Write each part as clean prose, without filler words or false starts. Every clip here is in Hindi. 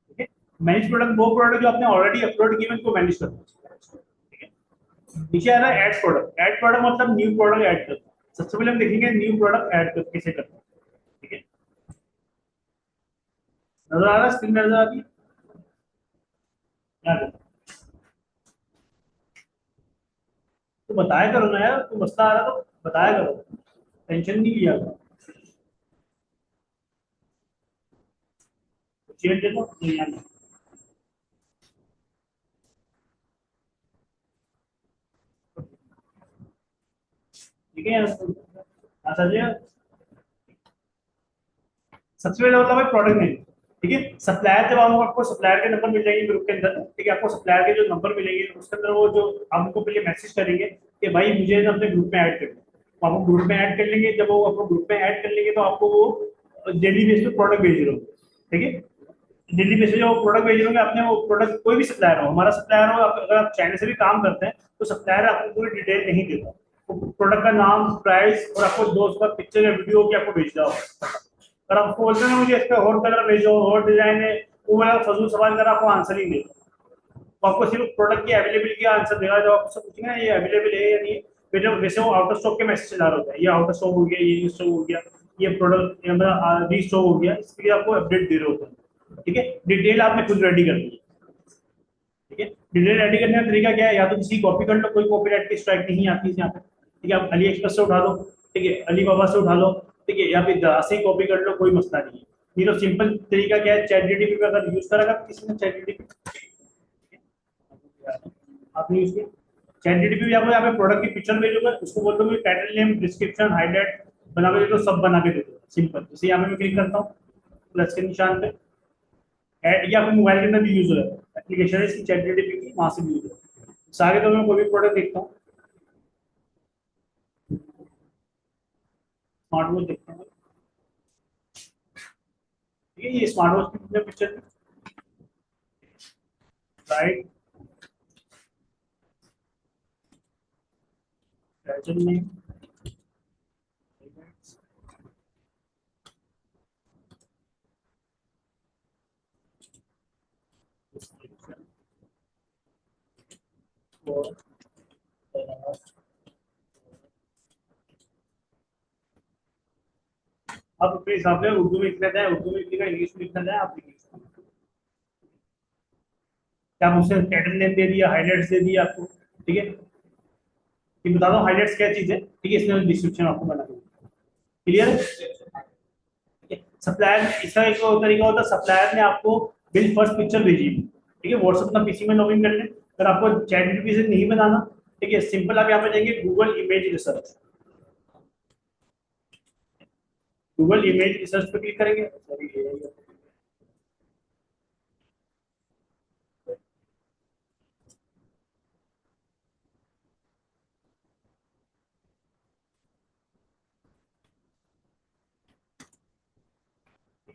ठीक है, मैनेज प्रोडक्ट वो प्रोडक्ट जो आपने ऑलरेडी अपलोड किए उनको मैनेज करना है। ठीक है, नीचे आ रहा है ऐड प्रोडक्ट। ऐड प्रोडक्ट मतलब न्यू प्रोडक्ट ऐड करना। सबसे पहले हम देखेंगे न्यू प्रोडक्ट ऐड कर कैसे करते हैं। ठीक है, नजर आ रहा है, स्क्रीन नजर आ रही है? यहाँ देखो। तो बताया करो ना यार, तू मसला आ रहा तो बताया करो, टेंशन नहीं लिया करो। चेंज देखो नहीं यहाँ नहीं। ठीक है, यहाँ समझिए। सबसे पहले होता है प्रोडक्ट नेम। ठीक है, सप्लायर जब आपको सप्लायर के नंबर मिल जाएंगे ग्रुप के अंदर। ठीक है, आपको सप्लायर के जो नंबर मिलेंगे उसके अंदर वो जो आपको पहले मैसेज करेंगे कि भाई मुझे ना अपने ग्रुप में ऐड कर दो, तो आपको ग्रुप में ऐड कर लेंगे। जब वो आपको ग्रुप में ऐड कर लेंगे तो आपको वो डेली बेस पे प्रोडक्ट भेज रहे हो। ठीक है, डेली बेस पे जो प्रोडक्ट भेज रहे होंगे आपने, वो प्रोडक्ट कोई भी सप्लायर हो, हमारा सप्लायर हो, अगर आप चाइना से भी काम करते हैं तो सप्लायर आपको पूरी डिटेल नहीं देता। प्रोडक्ट का नाम, प्राइस और आपको दोस्त का पिक्चर या वीडियो की आपको भेज रहा होगा। अगर आपको बोलते हैं मुझे इसका और कलर भेजो और डिजाइन है, वो वाला फजूल सवाल कर आपको आंसर ही देगा। तो आपको सिर्फ प्रोडक्ट की अवेलेबिलिटी का आंसर देगा। जब आपसे पूछेंगे ना ये अवेलेबल है या नहीं, फिर जब वैसे वो आउट ऑफ स्टॉक के मैसेज चला रहा होता है, ये आउट ऑफ स्टॉक हो गया, ये स्टॉक हो गया, ये प्रोडक्ट री स्टॉक हो गया, इसके लिए आपको अपडेट दे रहे होते हैं। ठीक है, डिटेल आपने खुद रेडी करनी है। ठीक है, डिटेल रेडी करने का तरीका क्या है, या तो किसी कॉपी कर लो, कोई कॉपीराइट की स्ट्राइक नहीं आती है यहाँ पे। ठीक है, आप अली एक्सप्रेस से उठा लो, ठीक है, अली बाबा से उठा लो, ठीक है, या फिर जहाँ से कॉपी कर लो, कोई मसला नहीं है। नहीं तो सिंपल तरीका क्या है, चैट जीटीपी पे अगर यूज करेगा किसी ने चैट जीटीपी, आपने यूज किया चैट जीटीपी भी, आपको यहाँ पे प्रोडक्ट की पिक्चर भेजोगे, उसको बोल दो टाइटल नेम डिस्क्रिप्शन हाईलाइट बना के दे दो, सब बना के दे दो सिंपल। जैसे यहाँ पे मैं क्लिक करता हूँ प्लस के निशान पे, ऐड या आपको मोबाइल के अंदर भी यूज हो रहा है एप्लीकेशन है इसकी चैट जीटीपी की, वहां से भी यूज हो रहा है। सारे तो मैं कोई भी प्रोडक्ट देखता हूँ, स्मार्ट वॉच देखता हूँ। ठीक है, ये स्मार्ट वॉच की picture right, title name, description और आप अपने हिसाब से उर्दू में लिखना चाहे उर्दू में लिखेगा, इंग्लिश में लिखना चाहे आप इंग्लिश में। क्या आप उससे टाइटल नेम दे दिया, हाईलाइट्स दे दिया आपको। ठीक है, कि बता दो हाईलाइट्स क्या चीज है। ठीक है, इसमें डिस्क्रिप्शन आपको बना दूंगा। क्लियर है? सप्लायर इसका एक और तरीका होता है, सप्लायर ने आपको बिल फर्स्ट पिक्चर भेजी। ठीक है, व्हाट्सएप अपना पीसी में लॉगिन कर लें। अगर आपको चैट जीपीटी से नहीं बनाना, ठीक है, सिंपल आप यहाँ पे जाएंगे Google image research. Google image research पे क्लिक करेंगे, सॉरी ठीक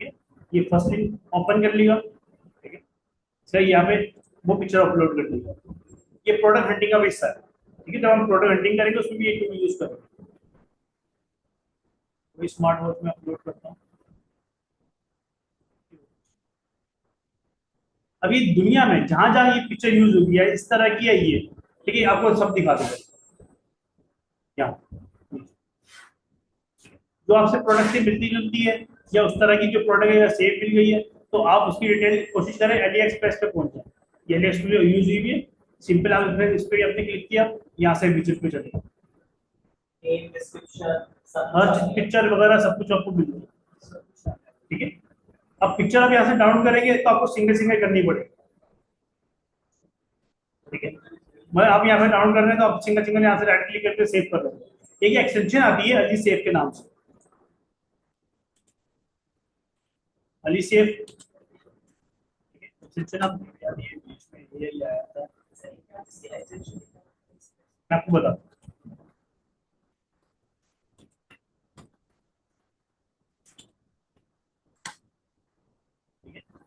है, ये फर्स्ट लिंक ओपन कर लिया। ठीक है, सर यहाँ पे वो पिक्चर अपलोड कर लिया। ये प्रोडक्ट हंटिंग का भी हिस्सा है। ठीक है, जब हम प्रोडक्ट हंटिंग करेंगे उसमें भी ये टूल यूज करेंगे। वही स्मार्ट वॉच में अपलोड करता हूँ। अभी दुनिया में जहां जहां ये पिक्चर यूज होगी है इस तरह की है ये, ठीक है, आपको सब दिखा दूंगा यहाँ। जो आपसे प्रोडक्ट से मिलती जुलती है या उस तरह की जो प्रोडक्ट है सेफ मिल गई है, तो आप उसकी डिटेल कोशिश करें अली एक्सप्रेस पे पहुंच जाए। ये अली एक्सप्रेस यूज हुई भी है, सिंपल आप इस पर आपने क्लिक किया, यहाँ से विजिट पे चले, हर पिक्चर वगैरह सब कुछ आपको मिल जाएगा। ठीक है, अब पिक्चर आप यहाँ से डाउनलोड करेंगे तो आपको सिंगल सिंगल करनी पड़ेगी। ठीक है, मैं आप यहाँ पे डाउनलोड कर रहे हैं तो आप सिंगल सिंगल यहाँ से राइट क्लिक करके सेव कर रहे हैं। एक एक्सटेंशन आती है अली सेव के नाम से, अली सेव एक्सटेंशन आप ये आया था, मैं आपको बताता हूँ।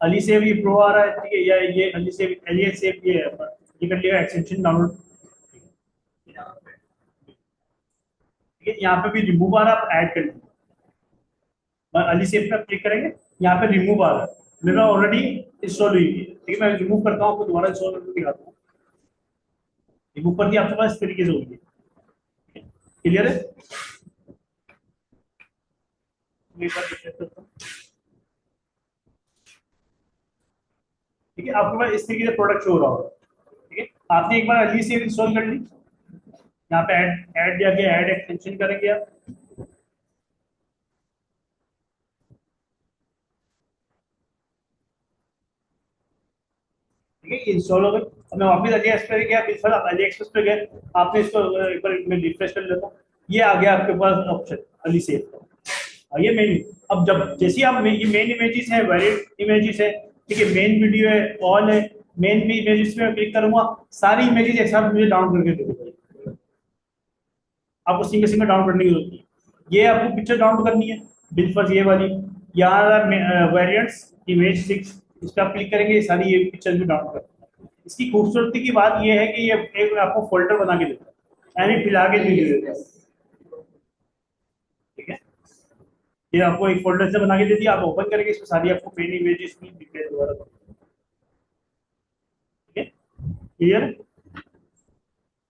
अली सेव ये प्रो आ रहा है, ठीक है, या ये अली सेव अली सेव ये है, ये कर लिया एक्सटेंशन डाउनलोड। ठीक ठीक है, यहाँ पे भी रिमूव आ रहा है, आप ऐड कर लीजिए। अली सेफ पे क्लिक करेंगे, यहाँ पे रिमूव आ रहा है, मेरा ऑलरेडी इंस्टॉल हुई है। ठीक है, मैं रिमूव करता हूँ, आपको दोबारा इंस्टॉल करके दिखाता हूँ। रिमूव कर दिया आपके पास इस तरीके से होगी। क्लियर है? मैं एक बार check करता हूँ। ठीक है, आपके पास इस तरीके से प्रोडक्ट शो हो रहा होगा। ठीक है, आपने एक बार अली सेफ इंस्टॉल कर ली, यहाँ पे ऐड ऐड जाके ऐड एक्सटेंशन करेंगे आप। ठीक है, इंस्टॉल हो गई। अब मैं वापस अली एक्सप्रेस पे गया, फिर अली एक्सप्रेस पे गए, आपने इसको एक बार मैं रिफ्रेश कर लेता हूँ। ये आ गया आपके पास ऑप्शन अली सेफ का। ये मेन, अब जब जैसे आप ये मेन इमेजेस है, वेरिएंट इमेजेस है, ठीक है, मेन वीडियो है, ऑल है, मेन भी इमेजेस में क्लिक करूंगा, सारी इमेजेस एक साथ मुझे डाउनलोड करके दे देगा। आपको सिंगल सिंगल डाउनलोड करने की जरूरत नहीं है। ये आपको पिक्चर डाउनलोड करनी है, बिल फर्स्ट ये वाली, यहाँ वेरिएंट्स इमेज 6, इस पर आप क्लिक करेंगे, ये सारी ये पिक्चर भी डाउनलोड कर। इसकी खूबसूरती की बात ये है कि ये एक आपको फोल्डर बना के देता है, यानी फिला के नहीं दे देता। ठीक है, ये आपको एक फोल्डर से बना के दे दिया, आप ओपन करेंगे, इसमें सारी आपको मेन इमेजेस की डिटेल वगैरह। ठीक है, क्लियर?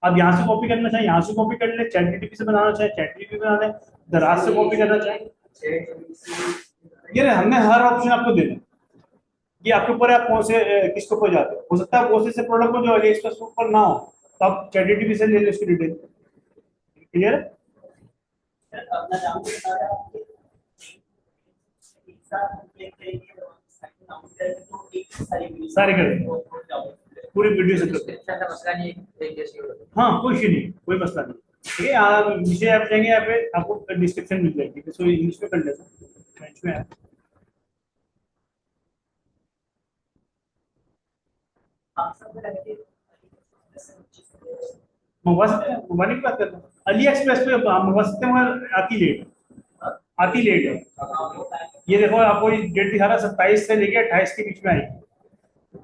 अब यहाँ से कॉपी करना चाहे यहाँ से कॉपी कर ले, चैट जीपीटी से बनाना चाहे चैट जीपीटी बना ले, दराज से कॉपी करना चाहे, ये हमने हर ऑप्शन आपको दे दिया। ये आपके ऊपर है, आप कौन से किसके ऊपर जाते हो सकता है बहुत से प्रोडक्ट को जो अली एक्सप्रेस के ऊपर ना हो, तो आप चैट जीपीटी से ले लो इसकी डिटेल। क्लियर है? अपना नाम बता रहा हूँ सारे कर देंगे, पूरी वीडियो से करते हैं। मसला नहीं एक जैसी हो। हाँ, कोई इशू नहीं, कोई मसला नहीं। ठीक है, आप नीचे आप जाएंगे, यहाँ पे आपको डिस्क्रिप्शन मिल जाएगी, तो इंग्लिश में कर लेता हूँ, फ्रेंच में है। मंगवा सकते हैं, मंगवाने की बात करते हैं, अली एक्सप्रेस पे आप मंगवा सकते हैं, मगर आती लेट है। ये देखो, आपको डेट दिखा रहा है 27 से लेके 28 के बीच में आएगी,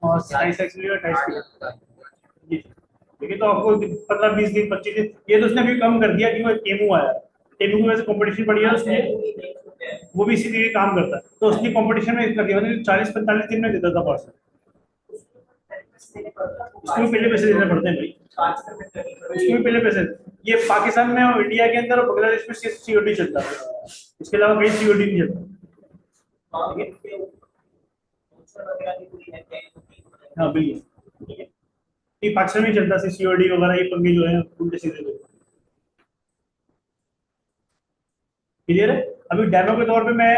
और 27 एक्चुअली 28 की। ठीक है, तो आपको 15-20 दिन 25 दिन, ये तो उसने अभी कम कर दिया क्योंकि टेमू आया, टेमू की वजह से कंपटीशन बढ़ गया, उसने वो भी इसी लिए काम करता है, तो उसने कंपटीशन में इतना दिया, 40-45 दिन में देता था पार्सल। उसको भी पहले पैसे देने पड़ते हैं भाई, उसको भी पहले पैसे। ये पाकिस्तान में और इंडिया के अंदर और बांग्लादेश में सिर्फ सीओडी चलता है, इसके अलावा कहीं सीओडी नहीं चलता। हाँ बिल्कुल, ठीक है, ये पाकिस्तान में चलता है सीओडी वगैरह, ये पंगे जो है उल्टे सीधे लोग। क्लियर है? अभी डेमो के तौर पे मैं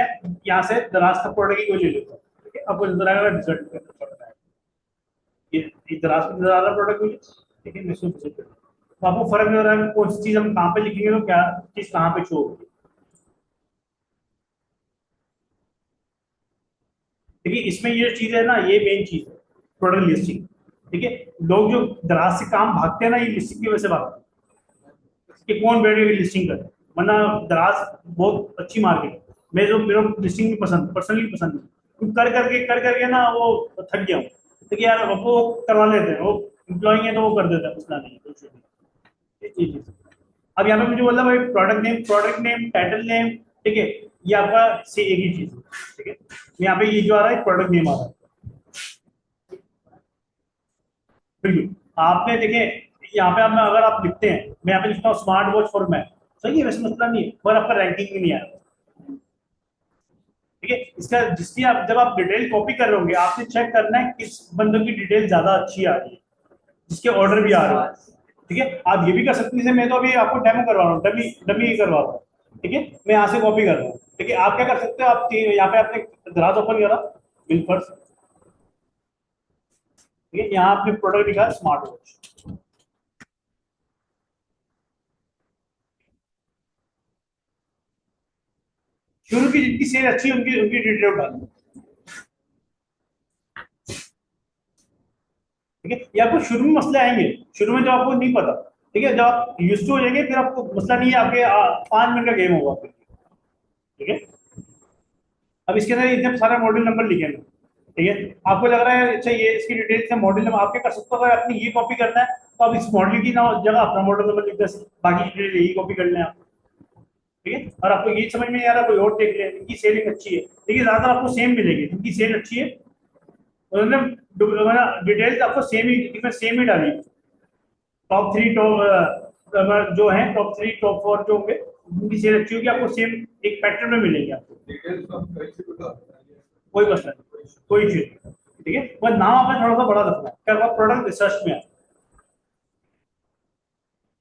यहाँ से दराज का प्रोडक्ट ही कोई ले लेता हूँ। ठीक है, आपको नजर आएगा रिजल्ट कैसा पड़ रहा है। ये दराज पे नजर आ रहा प्रोडक्ट मुझे। ठीक है, मैं इसको विजिट करता हूँ, तो आपको फर्क नजर आएगा कौन सी चीज हम कहाँ पे लिखेंगे तो क्या चीज कहाँ पे शो होगी। देखिए, इसमें ये चीज है ना, ये मेन चीज है, प्रोडक्ट लिस्टिंग। ठीक है, लोग जो दराज से काम भागते हैं ना, ये लिस्टिंग की वजह से भागते हैं कि कौन बैठ के लिस्टिंग करे, वरना दराज बहुत अच्छी मार्केट है। मैं जो मेरे लिस्टिंग भी पसंद, पर्सनली पसंद है, कर करके ना वो थक गया हूँ। तो कि यार वो करवा लेते हैं, वो एम्प्लॉइंग है तो वो कर देते हैं, मसला नहीं है, कुछ नहीं। ये चीज है। अब यहाँ पे मुझे बोला भाई प्रोडक्ट नेम, टाइटल नेम, ठीक है, ये आपका से एक ही चीज है। ठीक है, यहाँ पे ये जो आ रहा है प्रोडक्ट नेम आ रहा है, बिल्कुल। आपने देखे यहाँ पे, आप अगर आप लिखते हैं, मैं यहाँ पे लिखता हूँ स्मार्ट वॉच फॉर मैन, सही है, वैसे मसला नहीं है, पर आपका रैंकिंग भी नहीं आया। ठीक है, इसका जिसकी आप जब आप डिटेल कॉपी कर रहे होंगे, आपने चेक करना है किस बंदे की डिटेल ज्यादा अच्छी आ रही है, जिसके ऑर्डर भी आ रहे हैं। ठीक है, आप ये भी कर सकते हैं, जैसे मैं तो अभी आपको डेमो करवा रहा हूँ, डमी डमी करवा रहा हूँ। ठीक है, मैं यहाँ से कॉपी कर रहा हूँ। ठीक है, आप क्या कर सकते हो, आप यहाँ पे आपने दराज ओपन करा, बिल फर्स्ट। ठीक है, यहाँ आपने प्रोडक्ट लिखा स्मार्ट वॉच। शुरू की जिनकी सेल अच्छी है उनकी उनकी डिटेल डालना। ठीक है, ये आपको शुरू में मसले आएंगे, शुरू में जब आपको नहीं पता। ठीक है, जब आप यूज टू हो जाएंगे, फिर आपको मसला नहीं है, आपके 5 मिनट का गेम होगा फिर। ठीक है, अब इसके अंदर इतने सारे मॉड्यूल नंबर लिखे हैं। ठीक है, आपको लग रहा है अच्छा ये इसकी डिटेल्स है, मॉड्यूल नंबर आप क्या कर सकते हो, अगर अपनी ये कॉपी करना है, तो आप इस मॉडल की ना जगह अपना मॉडल नंबर लिख दे, बाकी डिटेल यही कॉपी कर लें आप। ठीक है, और आपको ये समझ में नहीं आ रहा, कोई और देख ले, इनकी सेलिंग अच्छी है, देखिए ज्यादातर आपको सेम मिलेगी, इनकी सेल अच्छी है, उन्होंने डिटेल्स आपको सेम ही, इसमें सेम ही डाली, टॉप थ्री, टॉप जो है टॉप थ्री टॉप फोर जो होंगे उनकी सेल अच्छी होगी, आपको सेम एक पैटर्न में मिलेंगे आपको, डिटेल्स तो हम कहीं से बता देंगे। कोई मसला नहीं, कोई इशू नहीं। ठीक है, बस नाम आपने थोड़ा सा बड़ा रखना है, क्या हुआ प्रोडक्ट रिसर्च में है,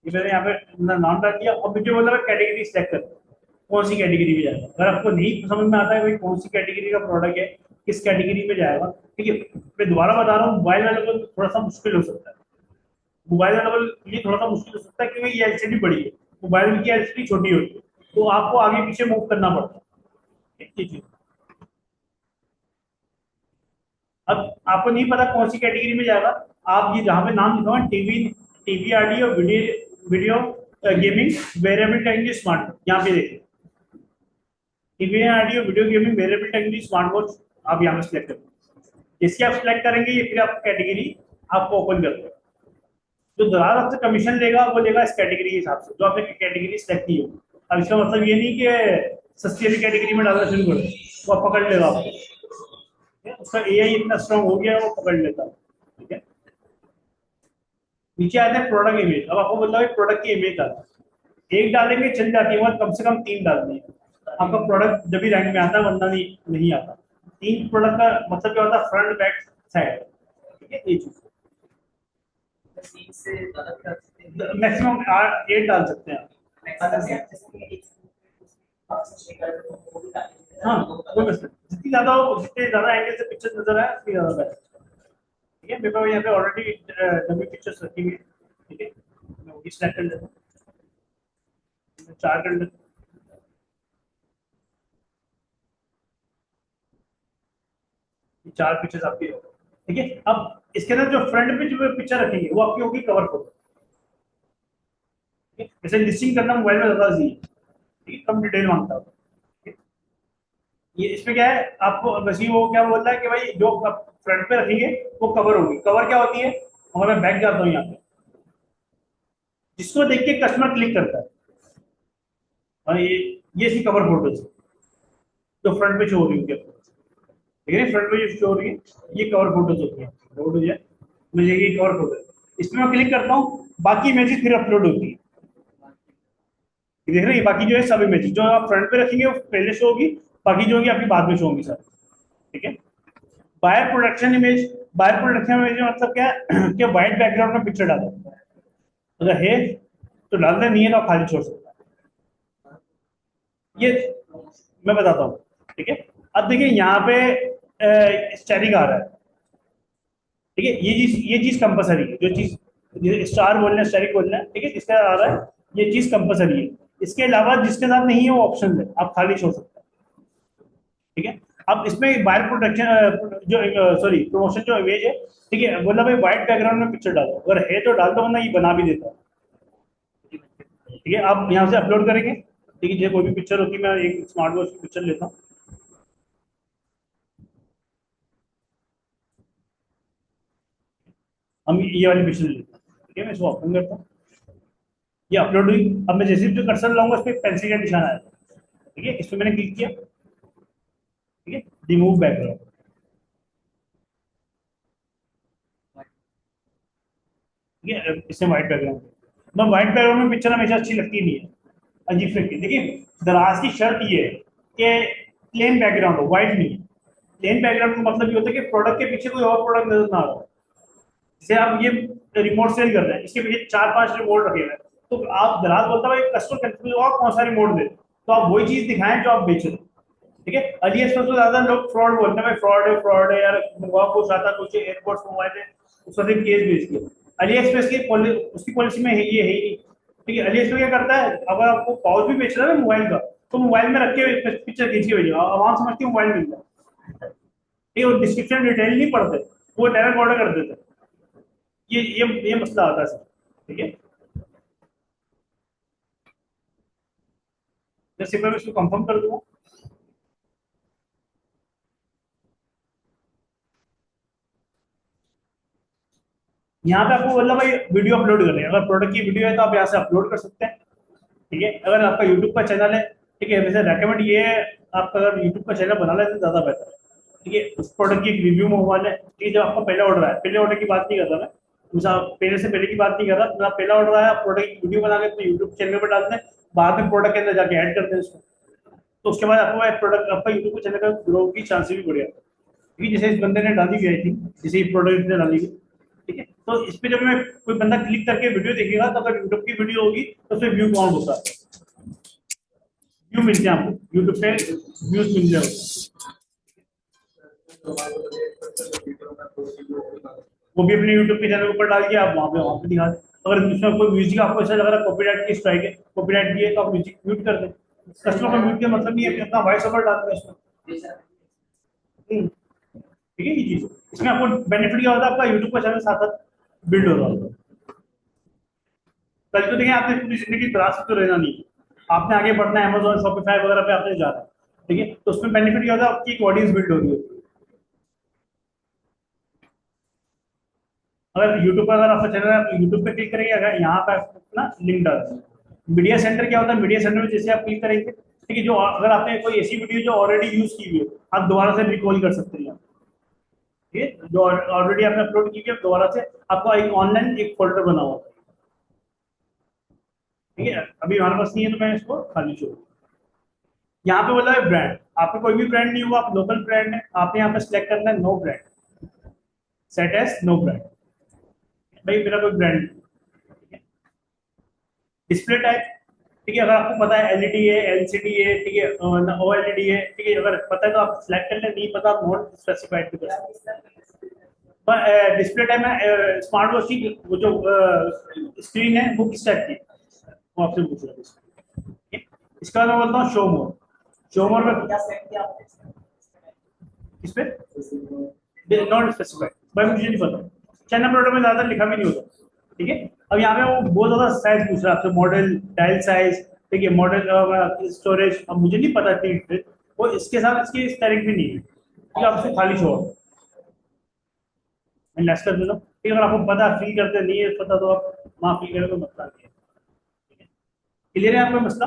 ये मैंने यहाँ पे नाम डाल दिया, और मुझे मतलब कैटेगरी सेलेक्ट कर, कौन सी कैटेगरी में जाएगा, अगर आपको नहीं समझ में आता है भाई कौन सी कैटेगरी का प्रोडक्ट है, किस कैटेगरी में जाएगा, ठीक है, मैं दोबारा बता रहा हूँ, मोबाइल वाले को थोड़ा सा मुश्किल हो सकता है, मोबाइल वाले ये थोड़ा सा मुश्किल हो सकता है क्योंकि ये एलसीडी बड़ी है, मोबाइल की एलसीडी छोटी होती है, तो आपको आगे पीछे मूव करना पड़ता है, एक चीज। अब आपको नहीं पता कौन सी कैटेगरी में जाएगा, आप ये जहाँ पे नाम लिखा हुआ है TV, TV audio video, video gaming variable technology smart, यहाँ पे देखिए TV audio video gaming variable technology smart watch, आप यहाँ पे सिलेक्ट करेंगे, इसकी आप सिलेक्ट करेंगे ये फिर आपको कैटेगरी आपको ओपन कर देगा, जो दराज आपसे कमीशन लेगा वो लेगा इस कैटेगरी के हिसाब से, जो आपने कैटेगरी सिलेक्ट की हो। अब इसका मतलब ये नहीं कि सस्ती वाली कैटेगरी में डालना शुरू करो, वो आप पकड़ लेगा आपको, उसका एआई इतना स्ट्रांग हो गया है वो पकड़ लेता है। ठीक है, नीचे आते हैं प्रोडक्ट इमेज, अब आपको मतलब प्रोडक्ट की इमेज डालना, एक डालेंगे चल जाती है, वहाँ कम से कम 3 डालनी है, आपका प्रोडक्ट जब भी रैंक में आता है वरना नहीं आता। 3 प्रोडक्ट का मतलब क्या होता है, फ्रंट बैक साइड। ठीक है, ये चीज तीन से ज्यादा कर सकते हैं। मैक्सिमम 8 डाल सकते हैं आप। हाँ कोई मसला नहीं। जितने ज्यादा एंगल से पिक्चर नजर आए उतनी ज्यादा बेस्ट। ठीक है, मेरे पास यहाँ पे ऑलरेडी डमी पिक्चर्स रखी हुई है। ठीक है, मैं वही सिलेक्ट कर लेता हूँ, 4 कर लेता हूँ। ये 4 पिक्चर्स आपकी हो गई। ठीक है, अब इसके अंदर जो फ्रंट पे जो पिक्चर रखेंगे वो आपकी होगी कवर फोटो। ठीक है, जैसे लिस्टिंग करना मोबाइल में ज्यादा इजी है, ठीक है, कम डिटेल मांगता है। ठीक है, ये इसमें क्या है, आपको बस ये वो क्या बोलता है कि भाई जो आप फ्रंट पे रखेंगे वो कवर होगी। कवर क्या होती है, अगर मैं बैक जाता हूँ यहाँ पे, जिसको देख के कस्टमर क्लिक करता है, और ये इसकी कवर फोटो है जो फ्रंट पे शो हो रही होगी आपको। ठीक है, फ्रंट पे जो शो हो रही है ये कवर फोटोज होती है, फोटो है मुझे, ये कवर फोटो है, इसमें मैं क्लिक करता हूँ, बाकी इमेजेस फिर अपलोड होती है। देख रहे हैं, बाकी जो है सब इमेजेस जो आप फ्रंट पे रखेंगे वो पहले शो होगी, बाकी जो होगी आपकी बाद में शो होंगी सर। ठीक है, buyer production image, buyer production image मतलब क्या है कि व्हाइट बैकग्राउंड में पिक्चर डालो, अगर है तो डाल दे, नहीं है तो आप खाली छोड़ सकते हैं। ये मैं बताता हूँ। ठीक है, अब देखिए यहाँ पे स्टैटिक आ रहा है। ठीक है, ये चीज कंपलसरी है, जो चीज स्टार बोलना है स्टैटिक बोलना है, ठीक है, इसका आ रहा है, ये चीज कंपलसरी है। इसके अलावा जिसके साथ नहीं है वो ऑप्शन है, आप खाली छोड़ सकते हैं। ठीक है, अब इसमें बायर प्रोटेक्शन जो सॉरी प्रमोशन जो इमेज है, ठीक है, बोला भाई व्हाइट बैकग्राउंड में पिक्चर डालो, अगर है तो डाल दो वरना ये बना भी देता है। ठीक है, आप यहाँ से अपलोड करेंगे। ठीक है, जो कोई भी पिक्चर होती है, मैं एक स्मार्ट वॉच की पिक्चर लेता हूँ, हम ये वाली पिक्चर लेते हैं। ठीक है, मैं इसको ओपन करता हूँ, ये अपलोड हुई। अब मैं जैसे भी जो कर्सर लाऊंगा उस पर पेंसिल का निशान आएगा। ठीक है, इस पर मैंने क्लिक किया। ठीक है, रिमूव बैकग्राउंड, ठीक है, इससे व्हाइट बैकग्राउंड, मैं व्हाइट बैकग्राउंड में पिक्चर हमेशा अच्छी लगती नहीं है, अजीब सी लगती है। देखिए दराज की शर्त ये है कि प्लेन बैकग्राउंड हो, व्हाइट नहीं। प्लेन बैकग्राउंड का मतलब ये होता है कि प्रोडक्ट के पीछे कोई और प्रोडक्ट नजर ना आ रहा हो। जैसे आप ये रिमोट सेल कर रहे हैं, इसके पीछे 4-5 रिमोट रखे हुए हैं, तो आप दराज बोलता है कस्टमर कंफ्यूज होगा कौन सा रिमोट दे, तो आप वही चीज दिखाएं जो आप बेच रहे हैं। ठीक है, अली एक्सप्रेस में ज्यादा लोग फ्रॉड बोलते हैं, भाई फ्रॉड है यार, मंगवा कुछ आता कुछ एयरपोर्ट्स मंगवाए थे उसका सिर्फ केस बेच दिया। अली एक्सप्रेस की उसकी पॉलिसी में ये है ही नहीं। ठीक है, अली एक्सप्रेस क्या करता है, अगर आपको पाउच भी बेच रहा है मोबाइल का, तो मोबाइल में रख के पिक्चर खींच के भेजेगा, आवाम समझती है मोबाइल मिल जाए। ठीक है, डिस्क्रिप्शन डिटेल नहीं पढ़ते, वो डायरेक्ट ऑर्डर कर देते हैं। ये मसला आता है सर। ठीक है, जैसे मैं इसको कंफर्म कर दूंगा। यहाँ पे आपको बोला भाई वीडियो अपलोड करनी है, अगर प्रोडक्ट की वीडियो है तो आप यहाँ से अपलोड कर सकते हैं। ठीक है, अगर आपका यूट्यूब का चैनल है, ठीक है, वैसे रेकमेंड ये है आपका अगर यूट्यूब का चैनल बना लेते तो ज़्यादा बेहतर है। ठीक है, उस प्रोडक्ट की एक रिव्यू में हुआ है, ठीक है, जब आपका पहला ऑर्डर आया, पहले ऑर्डर की बात नहीं कर रहा मैं, मिसाल पहले से पहले की बात नहीं कर रहा, मेरा पहला ऑर्डर आया, प्रोडक्ट की वीडियो बना के अपने यूट्यूब चैनल पर डालते हैं, बाद में प्रोडक्ट के अंदर जाके ऐड करते हैं उसको, तो उसके बाद आपको प्रोडक्ट आपका यूट्यूब के चैनल का ग्रो की चांसेस भी बढ़िया, क्योंकि जैसे इस बंदे ने डाली गई थी, जैसे प्रोडक्ट ने डाली गई, ठीक है, तो इस पे जब मैं कोई बंदा क्लिक करके वीडियो देखेगा तो अगर यूट्यूब की वीडियो होगी तो उसमें व्यू काउंट होता है, व्यू मिलते हैं आपको यूट्यूब पे, व्यूज मिल जाए, वो भी अपने यूट्यूब के चैनल ऊपर डाल के आप वहाँ पे दिखा दें। अगर उसमें कोई म्यूजिक आपको ऐसा लग रहा है कॉपीराइट की स्ट्राइक है, कॉपीराइट भी है, तो आप म्यूजिक म्यूट कर दें। कस्टमर का म्यूट का मतलब नहीं है कि अपना वॉइस ओवर डालते हैं उसमें। ठीक है, ये चीज इसमें आपको बेनिफिट क्या होता है, आपका यूट्यूब का चैनल साथ साथ बिल्ड हो रहा होगा। कल तो देखिए आपने पूरी जिंदगी त्रास तो रहना नहीं है, आपने आगे बढ़ना है, अमेजोन शॉपिफाई वगैरह पे आपने जाना है, ठीक है, तो उसमें बेनिफिट क्या होता है, आपकी एक ऑडियंस बिल्ड हो रही है। अगर यूट्यूब पर अगर आपका चैनल है, आप यूट्यूब पे क्लिक करेंगे, अगर यहाँ पर अपना लिंक डाल दें। मीडिया सेंटर क्या होता है, मीडिया सेंटर में जैसे आप क्लिक करेंगे, ठीक है, जो अगर आपने कोई ऐसी वीडियो जो ऑलरेडी यूज की हुई है, आप दोबारा से रिकॉल कर सकते हैं, ठीक है, जो ऑलरेडी आपने अपलोड की है दोबारा से आपको एक ऑनलाइन एक फोल्डर बना हुआ है। ठीक है, अभी हमारे पास नहीं है तो मैं इसको खाली छोड़, यहाँ पे बोला है ब्रांड, आपका कोई भी ब्रांड नहीं होगा, आप लोकल ब्रांड है, आपने यहाँ पे सिलेक्ट करना है no brand, set as no brand, भाई मेरा कोई ब्रांड नहीं। डिस्प्ले टाइप, ठीक है, अगर आपको पता है एलईडी है, एलसीडी है, ठीक है, ओएलईडी है, ठीक है, अगर पता है तो आप सिलेक्ट कर लें, नहीं पता आप नॉट स्पेसिफाइड भी कर सकते हैं। डिस्प्ले टाइप में स्मार्ट वॉच की वो जो स्क्रीन है वो किस टाइप की है? वो आपसे पूछ रहा हूँ। इसका मैं बोलता हूँ शो मोड, शो मोड में क्या सेट किया आपने? इस पे नॉट स्पेसिफाइड, भाई मुझे नहीं पता, चाइना प्रोडक्ट में ज्यादा लिखा भी नहीं होता। ठीक है, अब यहाँ पे वो बहुत ज्यादा साइज पूछ रहा है आपसे, मॉडल, डायल साइज, ठीक है, मॉडल, स्टोरेज, अब मुझे नहीं पता थी वो इसके साथ इसकी इस तारीख भी नहीं है, ठीक है, आप उसको खाली छोड़, मैं लेस कर देता हूँ। ठीक है, अगर आपको पता फील करते नहीं है पता तो आप वहाँ फील करें तो मसला नहीं है। क्लियर है आपका मसला?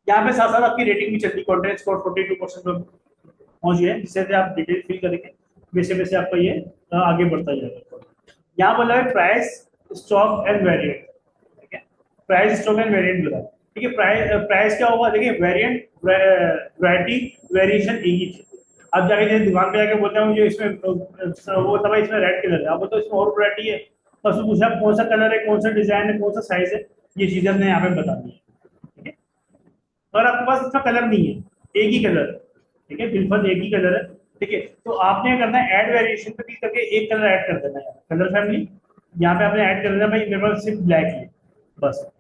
यहाँ पे साथ साथ आपकी रेटिंग भी चलती है, कॉन्टेंट स्कोर 42% पे पहुंच गए, जिससे आप डिटेल फिल करेंगे, वैसे वैसे आपका ये आगे बढ़ता जाएगा। यहाँ बोला है प्राइस, स्टॉक एंड वेरिएंट, ठीक है, प्राइस, स्टॉक एंड वेरिएंट बोला है, ठीक है, प्राइस क्या होगा, देखिए वेरिएंट, वैरायटी, वेरिएशन एक ही चीज। अब जाके जैसे दुकान पे जाके बोलते हैं मुझे इसमें वो था भाई इसमें रेड कलर है, आप बोलते हो इसमें और वैरायटी है, तो उसमें पूछा कौन सा कलर है, कौन सा डिजाइन है, कौन सा साइज है, ये चीजें हमने यहाँ पे बता दी है। ठीक है, अगर आपके पास इसका कलर नहीं है, एक ही कलर है, ठीक है, बिल्कुल एक ही कलर है, ठीक है, तो आपने क्या करना है, ऐड वेरिएशन पे क्लिक करके एक कलर ऐड कर देना है, कलर फैमिली यहाँ पे आपने ऐड कर देना, भाई मेरे पास सिर्फ ब्लैक है बस,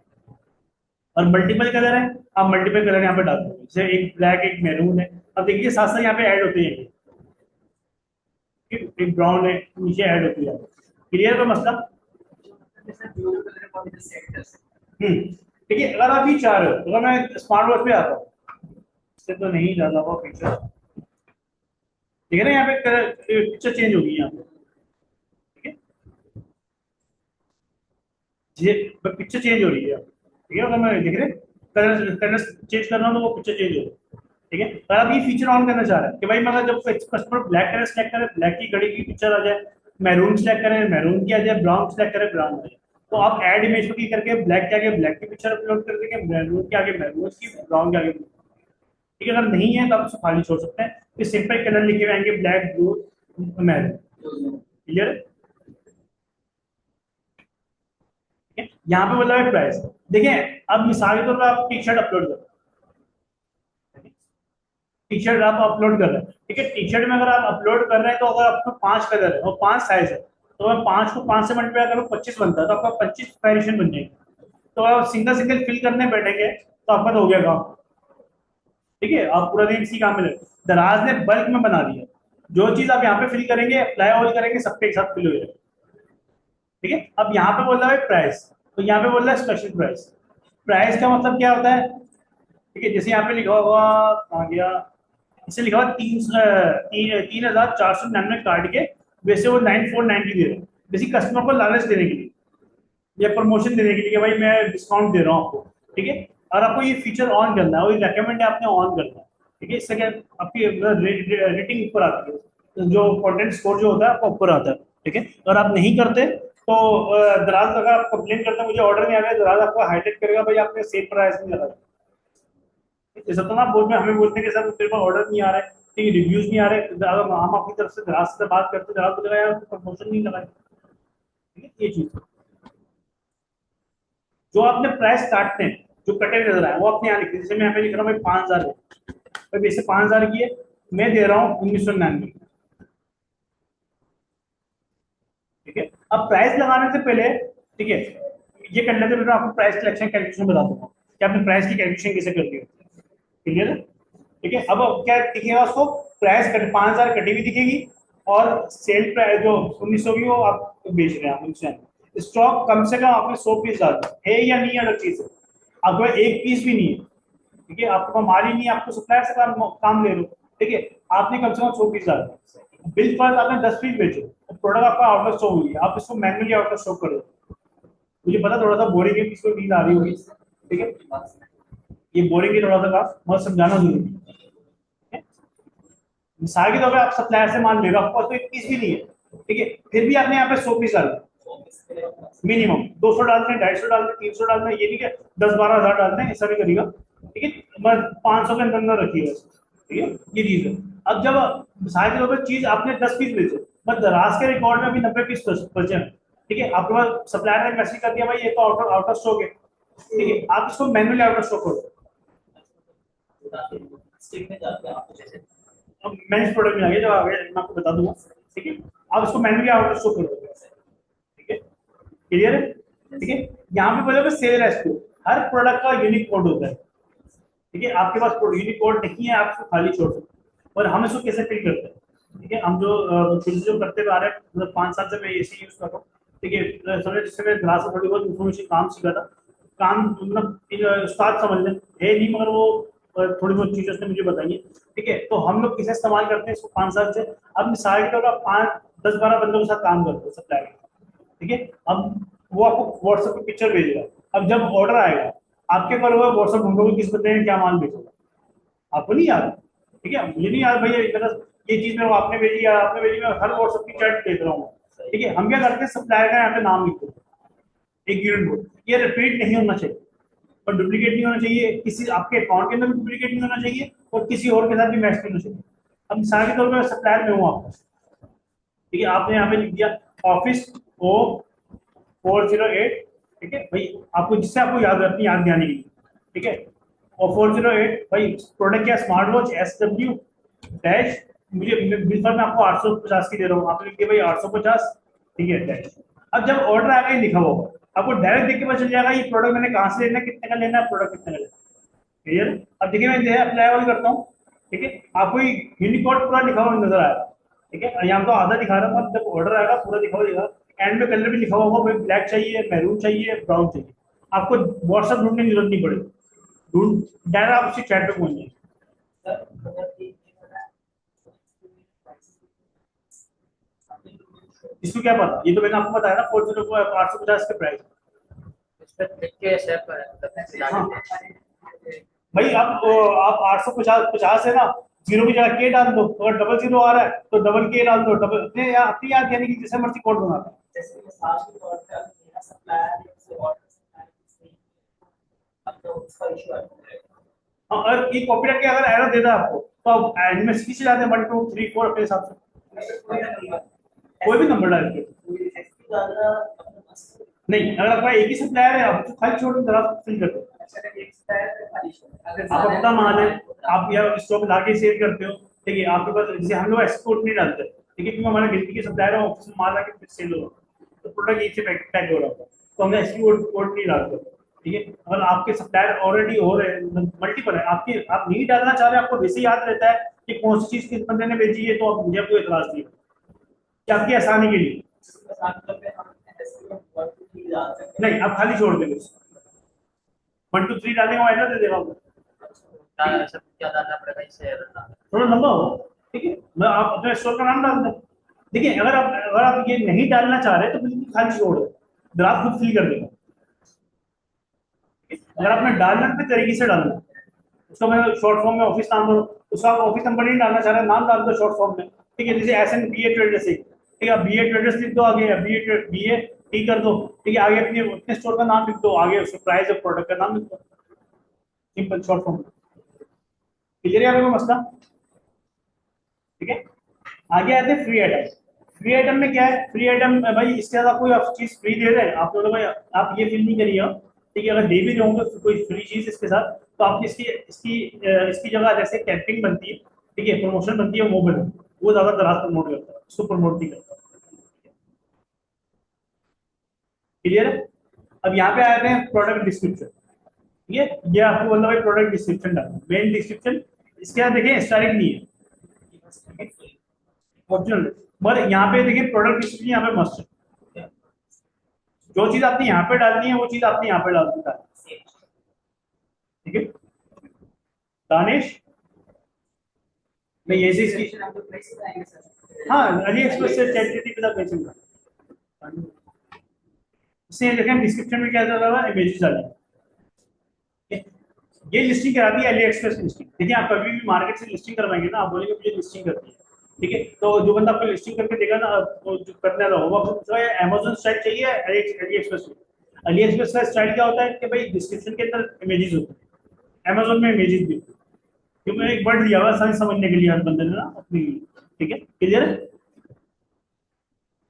और मल्टीपल कलर है, आप मल्टीपल कलर यहाँ पे डाल दो, जैसे एक ब्लैक एक मैरून है, अब देखिए साथ साथ यहाँ पे ऐड होते हैं, एक ब्राउन है नीचे ऐड होती है, क्लियर है मसला? जैसे ब्लू कलर को भी सेट कर सकते ठीक है, अगर आप ये चाह रहे हो, अगर मैं स्मार्ट वॉच पे आता हूँ, इससे तो नहीं ज्यादा हुआ पिक्चर, ठीक है ना, यहाँ पे पिक्चर चेंज होगी यहाँ पे, ठीक है, ये पिक्चर चेंज हो रही है, ठीक है, अगर मैं देख रहे कलर कलर चेंज करना हो तो वो पिक्चर चेंज हो रही है। ठीक है, अगर आप ये फीचर ऑन करना चाह रहे हैं कि भाई मगर जब कस्टमर ब्लैक कलर सेलेक्ट करे, ब्लैक की घड़ी की पिक्चर आ जाए, मैरून सेलेक्ट करें, मैरून की आ जाए, ब्राउन सेलेक्ट करें, ब्राउन आ जाए, तो आप ऐड इमेज पे क्लिक करके ब्लैक के आगे ब्लैक की पिक्चर अपलोड कर देंगे, मैरून के आगे मैरून की, ब्राउन के आगे, ठीक है, अगर नहीं है तो आप उसको खाली छोड़ सकते हैं, फिर सिंपल कलर लिखे हुए आएंगे, ब्लैक, ब्लू, मैरून, क्लियर है? यहाँ पे बोला है प्राइस, देखिए अब मिसाल के तौर पर आप टी शर्ट अपलोड कर, टी शर्ट आप अपलोड कर रहे हैं, ठीक है, टी शर्ट में अगर आप अपलोड कर रहे हैं तो अगर आपको 5 कलर है और 5 साइज है, तो मैं 5 को 5 से मल्टीप्लाई करूँ 25 बनता है, तो आपका 25 वेरिएशन बन जाएंगे, तो आप सिंगल सिंगल फिल करने बैठेंगे तो आपका तो हो गया काम, ठीक है, आप पूरा दिन इसी काम में लगे। दराज ने बल्क में बना दिया, जो चीज आप यहाँ पे फिल करेंगे, अप्लाई ऑल करेंगे, सबके एक साथ फिल हो जाएगा। ठीक है, अब यहाँ पे बोल रहा है प्राइस, तो यहाँ पे बोल रहा है स्पेशल प्राइस, प्राइस का मतलब क्या होता है, ठीक है, जैसे यहाँ पे लिखा होगा, आ गया, इसे लिखा हुआ 3,499 काट के, वैसे वो 9,490 दे रहे हैं, बेसिक कस्टमर को लालच देने के लिए या प्रमोशन देने के लिए कि भाई मैं डिस्काउंट दे रहा हूँ आपको, ठीक है। और आपको ये फीचर ऑन करना है, वही रेकमेंड है आपने ऑन करना है, ठीक है। इससे क्या आपकी रेटिंग ऊपर आती है, तो जो कंटेंट स्कोर जो होता है आपका ऊपर आता है, ठीक है। अगर आप नहीं करते तो दराज अगर आप कंप्लेन करते हैं मुझे ऑर्डर नहीं आ रहा है, दराज आपको हाईलाइट करेगा भाई आपने सेल प्राइस नहीं लगाया। जैसा तो ना बोल में हमें बोलते हैं कि सर मेरे पास ऑर्डर नहीं आ रहा है, ठीक है, रिव्यूज नहीं आ रहे, अगर हम अपनी तरफ से दराज से बात करते दराज को यार प्रमोशन नहीं लगाया, ठीक है। ये चीज जो आपने प्राइस काटते हैं जो कटे हुए नजर आए वो अपने यहाँ लिखते हैं। जैसे मैं यहाँ पे लिख रहा हूँ भाई 5,000 है, भाई वैसे 5,000 की है, मैं दे रहा हूँ 1999, ठीक है। अब प्राइस लगाने से पहले, ठीक है, ये कर लेते मैं आपको प्राइस सिलेक्शन कैलकुलेशन बता दूंगा कि आपने प्राइस की कैलकुलेशन कैसे करनी है, क्लियर है, ठीक है। अब क्या दिखेगा उसको, प्राइस कट 5,000 कटी हुई दिखेगी और सेल प्राइस जो 1900 की वो आप बेच रहे हैं आप 1900। स्टॉक कम से कम आपने 100 पीस डालना है या नहीं, अलग चीज है। आपके पास एक पीस भी नहीं है, ठीक है, आपके पास माल ही नहीं है, आपको सप्लायर से काम ले लो, ठीक है, आपने कम से कम 100 पीस डालना। बिल पर आपने 10 पीस बेचे, प्रोडक्ट आपका आउट ऑफ स्टॉक हुई है, आप इसको मैनुअली आउट ऑफ स्टॉक कर दो। मुझे पता थोड़ा सा बोरिंग है, किसको नींद आ रही होगी, ठीक है, ये बोरिंग है थोड़ा सा काम, मैं समझाना जरूरी है। मिसाल के तौर पे आप सप्लायर से माल ले रहे हो, आपको तो एक पीस भी नहीं है, ठीक है, फिर भी आपने यहाँ पे 100 पीस डाले मिनिमम, 200 डालते हैं, 250 डालते हैं, 300 डालते हैं, ये नहीं कि 10-12 हज़ार डालते हैं, ऐसा नहीं करेगा, ठीक है। बस 500 के अंदर रखिएगा, ठीक है, ये चीज है। अब जब मिसाल के तौर पर चीज आपने 10 पीस बेचे, बस दराज के रिकॉर्ड में अभी 90 पीस बचे हैं, ठीक है, आपके पास सप्लायर ने मैसेज कर दिया भाई ये तो आउट ऑफ स्टॉक है, ठीक है, आप इसको मैनुअली आउट ऑफ स्टॉक करो। स्टिक में जाते हैं आपको जैसे अब मैनेज प्रोडक्ट में आ गया, जब आ गया मैं आपको बता दूंगा, ठीक है, आप इसको मैनुअली आउट ऑफ स्टॉक करो, ठीक है, क्लियर है, ठीक है। यहाँ पे बोलोगे सेल रेस्क्यू, हर प्रोडक्ट का यूनिक कोड होता है, ठीक है, आपके पास यूनिक कोड नहीं है, आप इसको खाली छोड़ सकते हैं। और हम इसको कैसे फिल करते हैं, ठीक है, हम जो करते हुए आ रहे हैं, मतलब 5 साल से मैं इसी यूज कर रहा हूँ, ठीक है। समझ जिससे मैं क्लास में थोड़ी बहुत इन्फॉर्मेशन काम सीखा था, काम मतलब उस्ताद समझ लें है नहीं, मगर वो थोड़ी बहुत चीजें उसने मुझे बताई है, ठीक है। तो हम लोग किसे इस्तेमाल करते हैं इसको 5 साल से। अब मिसाल के तौर पर 5-10-12 बंदों के साथ काम करते हैं सप्लायर, ठीक है। अब वो आपको व्हाट्सएप पे पिक्चर भेजेगा, अब जब ऑर्डर आएगा आपके पर वो व्हाट्सएप ढूंढोगे किस बंदे ने क्या माल भेजा, आपको नहीं याद, ठीक है, मुझे नहीं याद भैया इतना ये चीज मैं आपने भेजी या आपने भेजी, मैं हर व्हाट्सएप की चैट देख रहा हूँ, ठीक है। हम क्या करते हैं सप्लायर का यहाँ पे नाम लिखते हैं एक यूनिट बोर्ड, ये रिपीट नहीं होना चाहिए और डुप्लीकेट नहीं होना चाहिए, किसी आपके अकाउंट के अंदर भी डुप्लीकेट नहीं होना चाहिए और किसी और के साथ भी मैच नहीं होना चाहिए। अब मिसाल के तौर पर सप्लायर में हूँ आपका, ठीक है, आपने यहाँ पे लिख दिया ऑफिस ओ 408, ठीक है भाई, आपको जिससे आपको याद अपनी याद ध्यान की, ठीक है, और 408 भाई प्रोडक्ट क्या स्मार्ट वॉच SW डैश, मुझे बिल पर मैं आपको 850 की दे रहा हूँ, आपने लिख दिया भाई 850, ठीक है डैश। अब जब ऑर्डर आएगा ये लिखा होगा, आपको डायरेक्ट देख के पता चल जाएगा ये प्रोडक्ट मैंने कहाँ से लेना है, कितने का लेना है, प्रोडक्ट कितने का लेना है, क्लियर। अब देखिए मैं अप्लाई वाली करता हूँ, ठीक है, आपको यूनिकोड पूरा लिखा हुआ नजर आएगा, ठीक है, यहाँ तो आधा दिखा रहा था, जब ऑर्डर आएगा पूरा दिखा हुआ दिखा, एंड में कलर भी लिखा हुआ होगा, ब्लैक चाहिए, मैरून चाहिए, ब्राउन चाहिए, आपको व्हाट्सएप ढूंढने की जरूरत नहीं पड़ेगी, ढूंढ डायरेक्ट आप उसी चैट पे पहुंच जाएंगे। इसको क्या पता, ये तो मैंने आपको बताया ना 40 को 850 के प्राइस। लिख के शेयर करें हाँ भाई आप 850 है ना, जीरो की जगह के डाल दो, अगर डबल जीरो आ रहा है तो डबल के डाल दो, डबल अपनी याद यानी कि जैसे मर्जी कोड बनाते हैं। जैसे आज के तौर पे अगर मेरा सप्लायर से ऑर्डर अब तो उसका इशू है। हाँ, और ये कॉपीराइट के अगर एरर देता है आपको तो आप एंड में सीखी से जाते हैं 1 2 3 4 अपने हिसाब से कोई भी नंबर डाल के। नहीं, अगर आपका एक ही सप्लायर है आप तो खाली छोड़ दो, जरा फिल कर दो, आप अपना माल है, आप या स्टॉक ला के सेल करते हो, ठीक है, आपके पास जैसे हम लोग एक्सपोर्ट नहीं डालते, ठीक है, क्योंकि हमारे गिनती के सप्लायर है, ऑफिस में माल आके फिर सेल हो रहा है तो प्रोडक्ट एक से पैक हो रहा है, तो हमने एक्सपोर्ट नहीं डालते, ठीक है। अगर आपके सप्लायर ऑलरेडी हो रहे हैं मल्टीपल है, आपकी आप नहीं डालना चाह रहे, आपको वैसे याद रहता है कि कौन सी चीज किस बंदे ने भेजी है, तो आप मुझे कोई एतराज नहीं है, कि आपकी आसानी के लिए नहीं, आप खाली छोड़ देंगे 1 2 3 डालने का एरर दे देगा आपको, क्या डालना पड़ेगा इसे? थोड़ा लंबा होगा, ठीक है, मैं आप अपने स्टोर का नाम डाल दें, देखिए अगर आप ये नहीं डालना चाह रहे तो बिल्कुल खाली छोड़ दो, ग्राफ खुद फिल कर देगा। अगर आपने डालना है तो तरीके से डालना है। उसको मैं शॉर्ट फॉर्म में ऑफिस नाम दो, उसका आप ऑफिस नंबर नहीं डालना चाह रहे नाम डाल दो शॉर्ट फॉर्म में, ठीक है। जैसे एस एन बी ए ट्रेडर्स, ठीक है, बी ए ट्रेडर्स लिख दो, आगे बी ए टी कर दो, ठीक है, आगे अपने स्टोर का नाम लिख दो, आगे उसके प्राइस और प्रोडक्ट का नाम लिख दो, सिंपल शॉर्ट फॉर्म। क्लियर है आपको मसला? ठीक है। आगे आते हैं फ्री आइटम। फ्री आइटम में क्या है? फ्री आइटम भाई इसके साथ कोई आप चीज फ्री दे रहे हैं, आप लोग भाई आप ये फील नहीं करिए, ठीक है। अगर दे भी रहे होंगे कोई फ्री चीज इसके साथ, तो आपकी इसकी इसकी इसकी जगह जैसे कैंपिंग बनती है, ठीक है, प्रमोशन बनती है, वो बने, वो ज्यादा ग्राहक प्रमोट करता है, उसको प्रमोट नहीं करता। क्लियर है? अब यहाँ पे आते हैं प्रोडक्ट डिस्क्रिप्शन। ठीक है, ये आपको बोलना भाई प्रोडक्ट डिस्क्रिप्शन डालना, मेन डिस्क्रिप्शन। इसके बाद देखिए स्टाइलिंग नहीं है, ऑप्शनल। पर यहाँ पे देखिए प्रोडक्ट डिस्क्रिप्शन यहाँ पे मस्ट है। जो चीज आपने यहाँ पे डालनी है वो चीज आपने यहाँ पे डाल दी है। ठीक है दानिश, मैं ये चीज की, Description आपको places आएंगे सर। हाँ अली एक्सप्रेस से चैट पे भेज दूंगा। इससे देखें डिस्क्रिप्शन में क्या चल रहा है, इमेजेस डाले। ये लिस्टिंग करा दी अली एक्सप्रेस की लिस्टिंग। देखिए आप कभी भी मार्केट से लिस्टिंग करवाएंगे ना, आप बोलेंगे मुझे लिस्टिंग करनी है, ठीक है, तो जो बंदा आपको लिस्टिंग करके देगा ना, वो जो करने वाला होगा वो पूछेगा अमेजोन स्टाइल चाहिए अली एक्सप्रेस में। अली एक्सप्रेस का स्टाइल क्या होता है कि भाई डिस्क्रिप्शन के अंदर इमेजेस होते हैं, अमेजोन में इमेजेस भी, क्योंकि एक वर्ड दिया हुआ है समझने के लिए हर बंदे ने ना अपनी। ठीक है क्लियर है?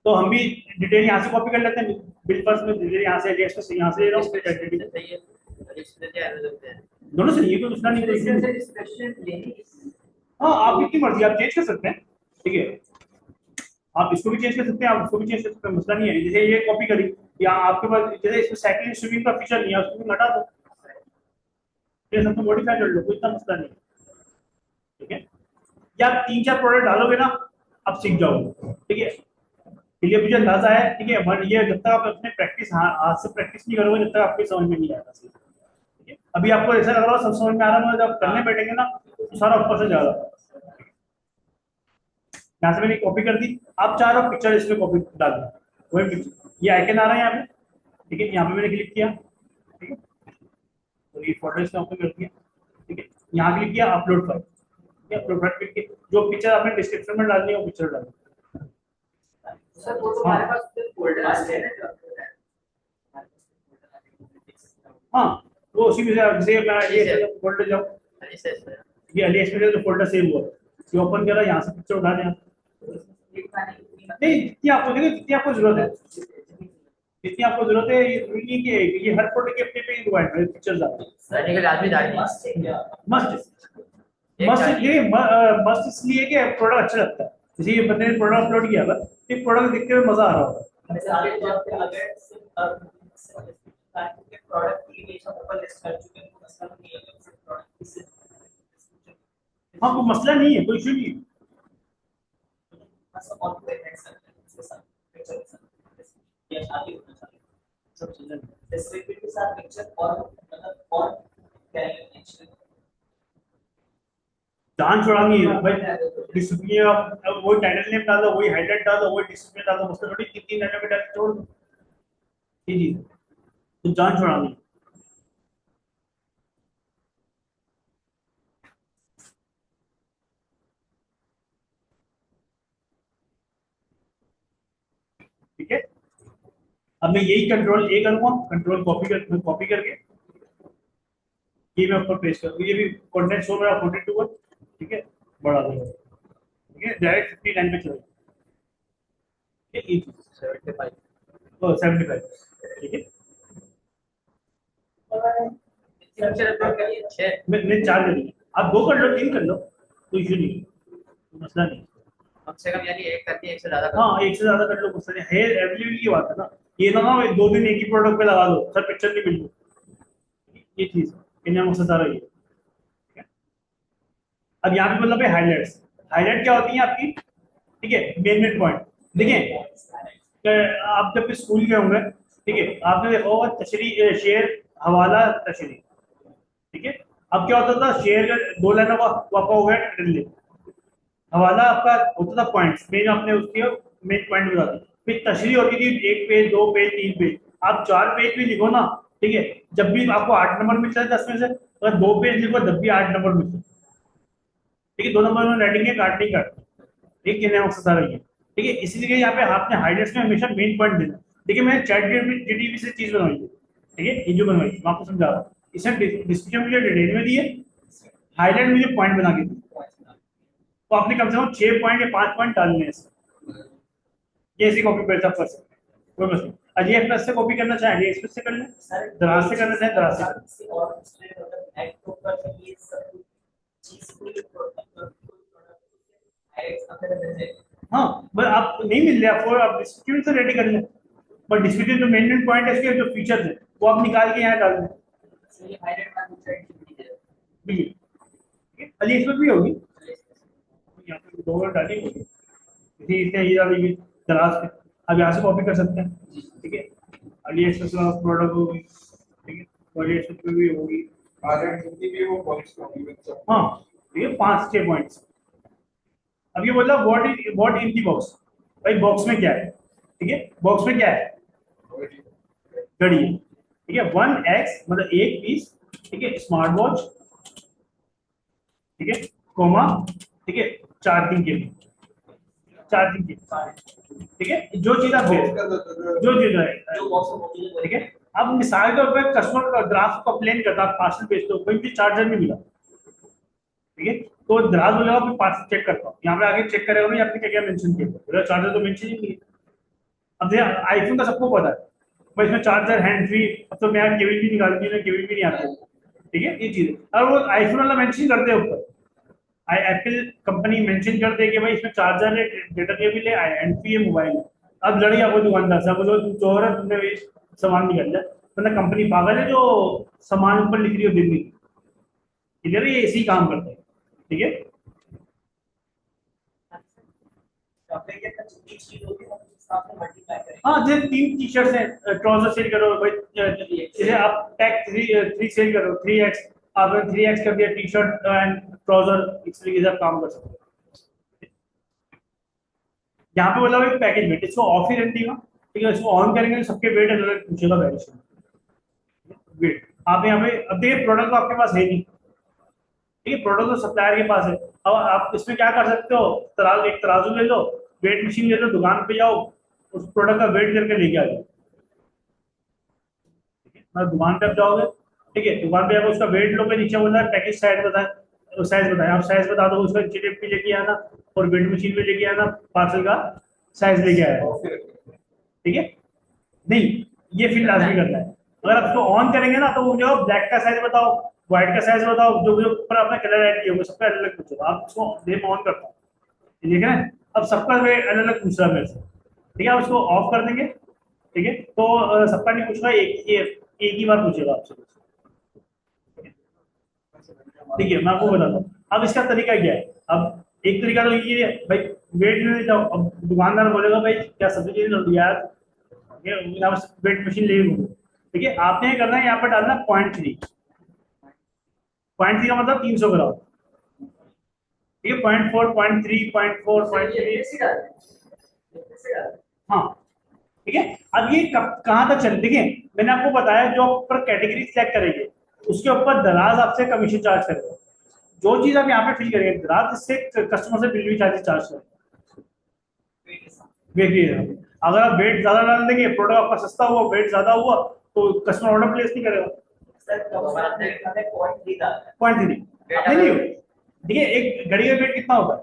तो हम भी डिटेल यहाँ से कॉपी कर लेते हैं, बिल फर्स्ट में डिटेल यहाँ से अली एक्सप्रेस यहाँ से ले रहा हूँ, फिर दोनों से, ये कोई दूसरा नहीं, कोई issue नहीं। Description लेनी हाँ आपकी मर्जी, आप चेंज कर सकते हैं, ठीक है, आप इसको भी चेंज कर सकते हैं, आप उसको भी चेंज कर सकते हैं, मसला नहीं है। जैसे ये कॉपी करी, या आपके पास जैसे इसमें साइक्लिंग स्विमिंग का फीचर नहीं है, उसको भी हटा दो, ये सब तो मॉडिफाई कर लो, कोई इतना मसला नहीं है। ठीक है, या आप 3-4 प्रोडक्ट डालोगे ना, आप सीख जाओगे। ठीक है, ये मुझे अंदाजा है, ठीक है, बट ये जब तक आप अपने प्रैक्टिस हाथ से प्रैक्टिस नहीं करोगे जब तक आपको समझ में नहीं आएगा। ठीक है, अभी आपको ऐसा लग रहा है सब समझ में आ रहा है, जब करने बैठेंगे ना तो सारा ऊपर से जा रहा है। यहाँ से मैंने कॉपी कर दी, आप चारों पिक्चर इसमें कॉपी डाल दो, वही पिक्चर, ये आइकन आ रहा है यहाँ पे, ठीक है, यहाँ पे मैंने क्लिक किया, ठीक है, तो ये फोटो इसमें ओपन कर दिया, ठीक है, यहाँ क्लिक किया अपलोड फाइल, ठीक है, अपलोड फाइल क्लिक किया, जो पिक्चर आपने डिस्क्रिप्शन में डालनी है वो पिक्चर डाल दो। सर वो तो हमारे पास फोल्डर है ना। हाँ वो उसी में से मैं ये फोल्डर जाऊँ, ये अली एक्सप्रेस जो फोल्डर सेव हुआ ये ओपन करा, यहाँ से पिक्चर उठा दें। नहीं जितनी आपको देखो, जितनी आपको जरूरत है, जितनी आपको जरूरत है, ये जरूरी नहीं कि ये हर प्रोडक्ट के अपने पे रिक्वायर्ड पिक्चर्स आते हैं। मस्त मस्त ये मस्त इसलिए कि प्रोडक्ट अच्छा लगता है, जैसे ये बंदे ने प्रोडक्ट अपलोड किया था, ये प्रोडक्ट देखते हुए मजा आ रहा होगा। जैसे आगे जब अगर प्रोडक्ट की इमेज हम ऊपर लिस्ट कर चुके हैं तो मसला नहीं है कि प्रोडक्ट की हाँ कोई मसला नहीं है, कोई इशू नहीं है। मतलब और कोई नेक्स्ट के साथ पिक्चर के साथ या शादी होना चाहिए सब चीजें डिस्क्रिप्टिव के साथ पिक्चर और मतलब और क्या है नेक्स्ट जान छोड़ानी है भाई, डिस्प्ले अब वही टाइटल नेम डाल दो, वही हाईलाइट डाल दो, वही डिस्प्ले डाल दो, उसको थोड़ी 3 लाइनों में डाल के छोड़ दो। जी जी, तो जान छोड़ानी है। ठीक है, अब मैं यही कंट्रोल ए करूंगा, कंट्रोल कॉपी करके ये मैं ऊपर पेस्ट करूंगा, ये भी कंटेंट शो मेरा 42 है, ठीक है, बढ़ा दूंगा, ठीक है, डायरेक्ट 59 पे चलेगा, ठीक है, 75 तो 75, ठीक है, पिक्चर अपलोड करिए 6 मैं 4 कर दूंगा, आप 2 कर लो 3 कर लो, कोई इशू नहीं, मसला नहीं। कम से कम यानी एक करके एक से ज्यादा हाँ एक से ज्यादा कर लो, मसला नहीं है, अवेलेबिलिटी की बात है ना, ये ना 2 दिन एक ही प्रोडक्ट पे लगा दो, सर पिक्चर नहीं मिल रही, ये चीज इन्हें मकसद आ रही है। ठीक है, अब यहाँ पे मतलब हाईलाइट्स, हाईलाइट क्या होती है आपकी, ठीक है, मेन पॉइंट। देखिए आप जब स्कूल गए होंगे, ठीक है, आपने देखा होगा तशरी शेयर हवाला तशरी, ठीक है, अब क्या होता था, शेयर का 2 लाइनों का वापा हो गया ट्रिलियन, हवाला आपका होता था पॉइंट्स, मेन आपने उसकी मेन पॉइंट बता दूं, फिर तशरीह होती थी 1 पेज 2 पेज 3 पेज, आप 4 पेज भी लिखो ना, ठीक है, जब भी आपको 8 नंबर मिलता है 10 में से, अगर 2 पेज लिखो तब भी 8 नंबर मिलते हैं, ठीक है, 2 नंबर में राइटिंग है, काट नहीं काटते, ठीक है, मकसद सारा ये, ठीक है, इसीलिए यहाँ पे आपने हाइलाइट्स में हमेशा मेन पॉइंट देना। देखिए मैंने चैट जीटीपी से चीज बनवाई है, ठीक है, ये जो बनवाई मैं आपको समझा रहा हूँ, इसने डिस्क्रिप्शन मुझे डिटेल में दी है, हाईलाइट मुझे पॉइंट बना के दी, तो आपने कम से कम 6 पॉइंट या 5 पॉइंट डालने हैं इसमें। ये ऐसी कॉपी पेस्ट आप कर सकते हैं, कोई मसला नहीं। अली एक्सप्रेस से कॉपी करना चाहे अली एक्सप्रेस से कर लें, सर दराज से करना चाहे दराज से कर लें। से और दूसरे मतलब नेट के ऊपर ये सब चीज पूरी प्रोडक्ट अंदर अंदर से हाँ बस आप नहीं मिल रहे आपको, आप डिस्क्रिप्शन से रेडी कर लें, बट डिस्क्रिप्शन जो मेन पॉइंट है इसके जो फीचर्स है वो आप निकाल के यहाँ डाल दें, ये हाईलाइट का चैट जीपीटी है बिल्कुल, ठीक है, अली एक्सप्रेस भी होगी, यहाँ पे 2 डाली होगी, इसी इसने ये डाली दराज पे, अब यहाँ से कॉपी कर सकते हैं, ठीक है, अली एक्सप्रेस प्रोडक्ट होगी, ठीक है, अली एक्सप्रेस पे भी होगी, आगे जितनी भी वो पॉइंट्स होंगी बच्चा हाँ, ठीक है, 5-6 पॉइंट्स। अब ये बोला व्हाट इन दी बॉक्स, भाई बॉक्स में क्या है, ठीक है, बॉक्स में क्या है, घड़ी है, ठीक है, 1x मतलब 1 पीस, ठीक है, स्मार्ट वॉच, ठीक है, कोमा, ठीक है, चार्जिंग के लिए, चार्जिंग के लिए, ठीक है, जो चीज आप दे जो चीज है, जो बॉक्स में मौजूद है ठीक है। अब मिसाल के तौर पर कस्टमर का ग्राफ कंप्लेन करता है, पार्सल भेजते हो, कोई भी चार्जर नहीं मिला, ठीक है, तो दराज हो जाएगा, फिर पार्सल चेक करता हूँ, यहाँ पे आगे चेक करेगा भाई आपने क्या क्या मेंशन किया, चार्जर तो मेंशन ही नहीं है। अब देखिए आईफोन का सबको पता है भाई, इसमें चार्जर हैंड फ्री, अब तो मैं केबल भी निकालती हूँ, केबल भी नहीं आती, ठीक है, ये चीज है। और वो आईफोन वाला मेंशन करते हैं ऊपर, एप्पल कंपनी मेंशन कर दे कि भाई इसमें चार्जर है, डेटा केबल है, हैंड फ्री है, मोबाइल है। अब लड़ी आपको दुकानदार से बोलो तुम चोर है, तुमने भी सामान निकाल लिया, मतलब कंपनी पागल है जो सामान ऊपर लिख रही हो दिल्ली, इधर ये इसी काम करते हैं, ठीक है। चॉकलेट के साथ जितनी चीज होती है उस हिसाब से मल्टीप्लाई करेंगे हाँ जैसे 3 टी-शर्ट्स हैं, ट्राउजर सेल करो भाई, जैसे आप टैग 3 सेल करो, 3x, आपने 3x कर दिया, टी शर्ट एंड ट्राउजर, इस तरीके से आप काम कर सकते हो। यहाँ पे बोला भाई पैकेज वेट, इसको ऑफ ही रहने देगा, ठीक है, इसको ऑन करेंगे तो सबके वेट अलग अलग पूछेगा, वेरिएशन वेट। आप यहाँ पे अब देखिए प्रोडक्ट तो आपके पास है नहीं, ठीक है, प्रोडक्ट तो सप्लायर के पास है, अब आप इसमें क्या कर सकते हो, एक तराजू ले लो, वेट मशीन ले लो, दुकान पे जाओ, उस प्रोडक्ट का वेट करके लेके आ जाओ, मतलब दुकान पे आप जाओगे, ठीक है, दुकान पे जाकर उसका वेट लोगे, नीचे बोला पैकेज साइज बताए, तो साइज बताए, आप साइज बता दो, उसका नीचे टेप पे लेके आना और वेट मशीन पे लेके आना, पार्सल का साइज लेके आया, ठीक है, नहीं ये फिर लाजमी करना है। अगर आप इसको ऑन करेंगे ना तो वो जो ब्लैक का साइज बताओ, व्हाइट का साइज बताओ, जो जो ऊपर आपने कलर ऐड किया होगा सबका अलग अलग पूछेगा, आप इसको देख ऑन करता हूँ, ठीक है, अब सबका वेट अलग अलग पूछ रहा है मेरे से, ठीक है, आप उसको ऑफ कर देंगे, ठीक है, तो सबका नहीं पूछेगा, एक ही बार पूछेगा आपसे, ठीक है, मैं आपको बताता हूँ अब इसका तरीका क्या है। अब एक तरीका तो ये है भाई, वेट लेने जाओ, अब दुकानदार बोलेगा भाई क्या सब्जी चीज यार, वेट मशीन ले लूँ, ठीक है, आपने करना है यहाँ पर डालना 0.3, 0.3 का मतलब 300 ग्राम, ठीक है, 0.4 0.3 0.4 0.3, हाँ, ठीक है। अब ये कहाँ तक चल, देखिए मैंने आपको बताया जो आप ऊपर कैटेगरी सेलेक्ट करेंगे उसके ऊपर दराज आपसे कमीशन चार्ज करेगा, जो चीज आप यहाँ पे फिल करेंगे दराज इससे कस्टमर से डिलीवरी चार्जेस चार्ज करेगा, वेट, अगर आप वेट ज्यादा डाल देंगे, प्रोडक्ट आपका सस्ता हुआ, वेट ज्यादा हुआ तो कस्टमर ऑर्डर प्लेस नहीं करेगा, सर तो हमारे हमें पॉइंट नहीं डालना है 0.3 नहीं, देखिए एक घड़ी का वेट कितना होता है,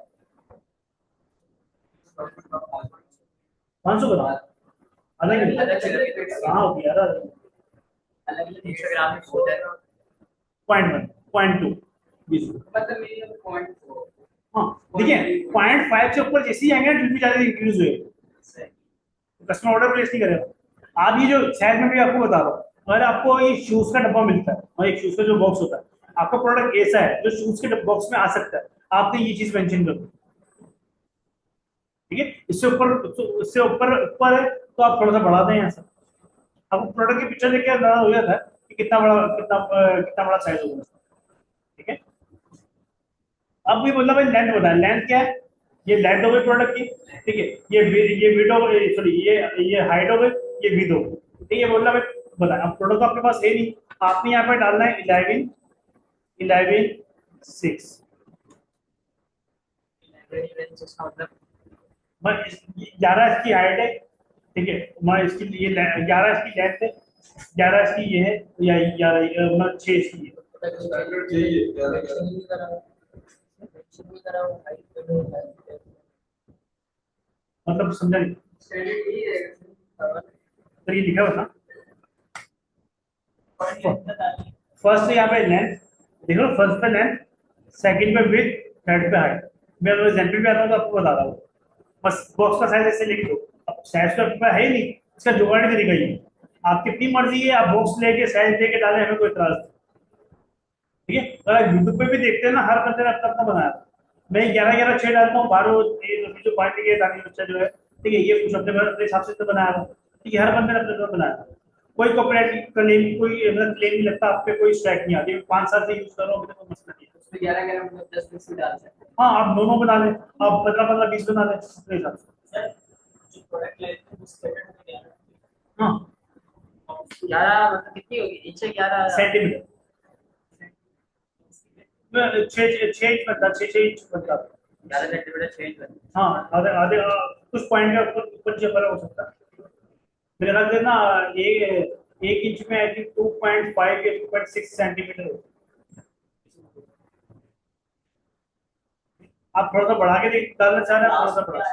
500 ग्राम, अलग अलग हाँ होती है यार, अलग इंस्टाग्राम में होता है 0.1 0.2 20, मतलब मेरी पॉइंट हाँ देखिए 0.5 से ऊपर जैसे ही आएंगे डिलीवरी चार्जेस इंक्रीज हुए, कस्टमर ऑर्डर प्लेस नहीं करेगा। आप ये जो शायद मैं भी आपको बता रहा हूँ, अगर आपको ये शूज का डब्बा मिलता है और एक शूज का जो बॉक्स होता है, आपका प्रोडक्ट ऐसा है जो शूज के बॉक्स में आ सकता है, आपने ये चीज मेंशन कर दी, ठीक है, इससे ऊपर ऊपर है तो आप थोड़ा सा बढ़ा दें यहाँ से, आपको प्रोडक्ट की पिक्चर देखकर अंदाजा हो जाता है कि कितना बड़ा साइज होगा, ठीक है। अब भी बोला भाई लेंथ बताया, लेंथ क्या है, ये लेंथ हो गई प्रोडक्ट की, ठीक है, ये विड्थ हो गई, सॉरी ये हाइट हो गई, ये विड्थ हो गई, ठीक है। बोला मैं बता, अब प्रोडक्ट तो आपके पास है नहीं, आपने यहाँ पे डालना है 11 11 6। मतलब 11 इसकी हाइट है, ठीक है, मैं इसकी ये 11 इसकी लेंथ है, 11 इसकी ये है, या 11 मैं 6 इसकी है। स्टैंडर्ड चाहिए ज्यादा मतलब समझा नहीं, तो ये लिखा हुआ था फर्स्ट यहाँ पे लेंथ, देखो फर्स्ट पे लेंथ, सेकंड पे विड्थ, थर्ड पे हाइट। मैं अगर एग्जांपल पे आता हूँ तो आपको बता रहा हूँ, बस बॉक्स का साइज ऐसे लिख दो। अब साइज तो आपके पास है ही नहीं, इसका जुगाड़ नहीं तरीका ही है। आपकी अपनी मर्जी है, आप बॉक्स लेके साइज लेके डालें, हमें कोई इतराज नहीं, ठीक है। अगर यूट्यूब पे भी देखते हैं ना, हर बंदे ने अपना अपना बनाया। मैं 11 11 6 डालता हूँ, बारह जो पार्टी के दानी बच्चा जो है, ठीक है, ये कुछ अपने हिसाब से तो बनाया था, ठीक है, हर बंदे ने अपने अपना बनाया। कोई कॉपीराइट क्लेम, कोई मतलब क्लेम नहीं लगता, आप पे कोई स्ट्राइक नहीं आती, 5 साल से यूज कर रहा हूँ, अभी तक कोई मसला नहीं है। उसमें 11 11 मतलब 10 10 भी डाल सकते हाँ, आप दोनों बना लें, आप 15 15 20 बना लें अपने हिसाब से। हैं। सर जो प्रोडक्ट ले रहे हैं उस स्टैंडर्ड में क्या है? हाँ, 11 मतलब कितनी होगी, नीचे 11 सेंटीमीटर, 6 6 इंच बनता, 6 6 इंच बनता। 11 सेंटीमीटर चेंज है। हाँ, आधे आधे कुछ पॉइंट का ऊपर ऊपर नीचे फर्क हो सकता है। मेरे ख्याल से ना, ये 1 इंच में आई थिंक 2.5 या 2.6 सेंटीमीटर होता है। आप थोड़ा सा बढ़ा के देख डालना चाह रहे हैं, आप थोड़ा सा बढ़ा।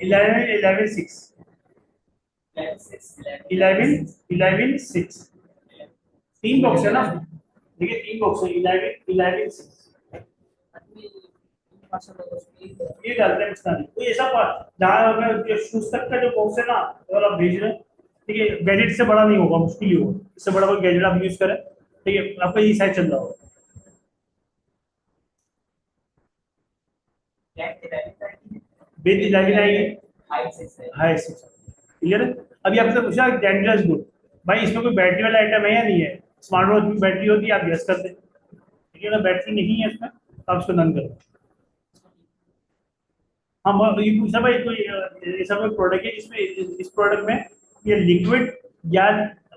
11 11 6 11 11 6 तीन बॉक्स है ना, देखिए तीन बॉक्स है, 11 11 6 ये डालते हैं मसला नहीं। तो ऐसा जहाँ जो शूज तक का जो बॉक्स है ना, अगर आप भेज रहे हैं, ठीक है, गैजेट से बड़ा नहीं होगा, मुश्किल ही होगा, इससे बड़ा कोई गैजेट आप यूज करें, ठीक है, आपका ये साइज चल रहा होगा। बेस 11 आएगी, हाई 6, क्लियर है। अभी आपसे पूछा डेंजरस गुड, भाई इसमें कोई बैटरी वाला आइटम है या नहीं है? स्मार्ट वॉच में बैटरी होती है, आप गेस करते हैं, ठीक है, अगर बैटरी नहीं है इसमें तो आप इसको डन करो। हाँ, ये पूछा भाई कोई ऐसा कोई प्रोडक्ट है जिसमें इस प्रोडक्ट में ये लिक्विड या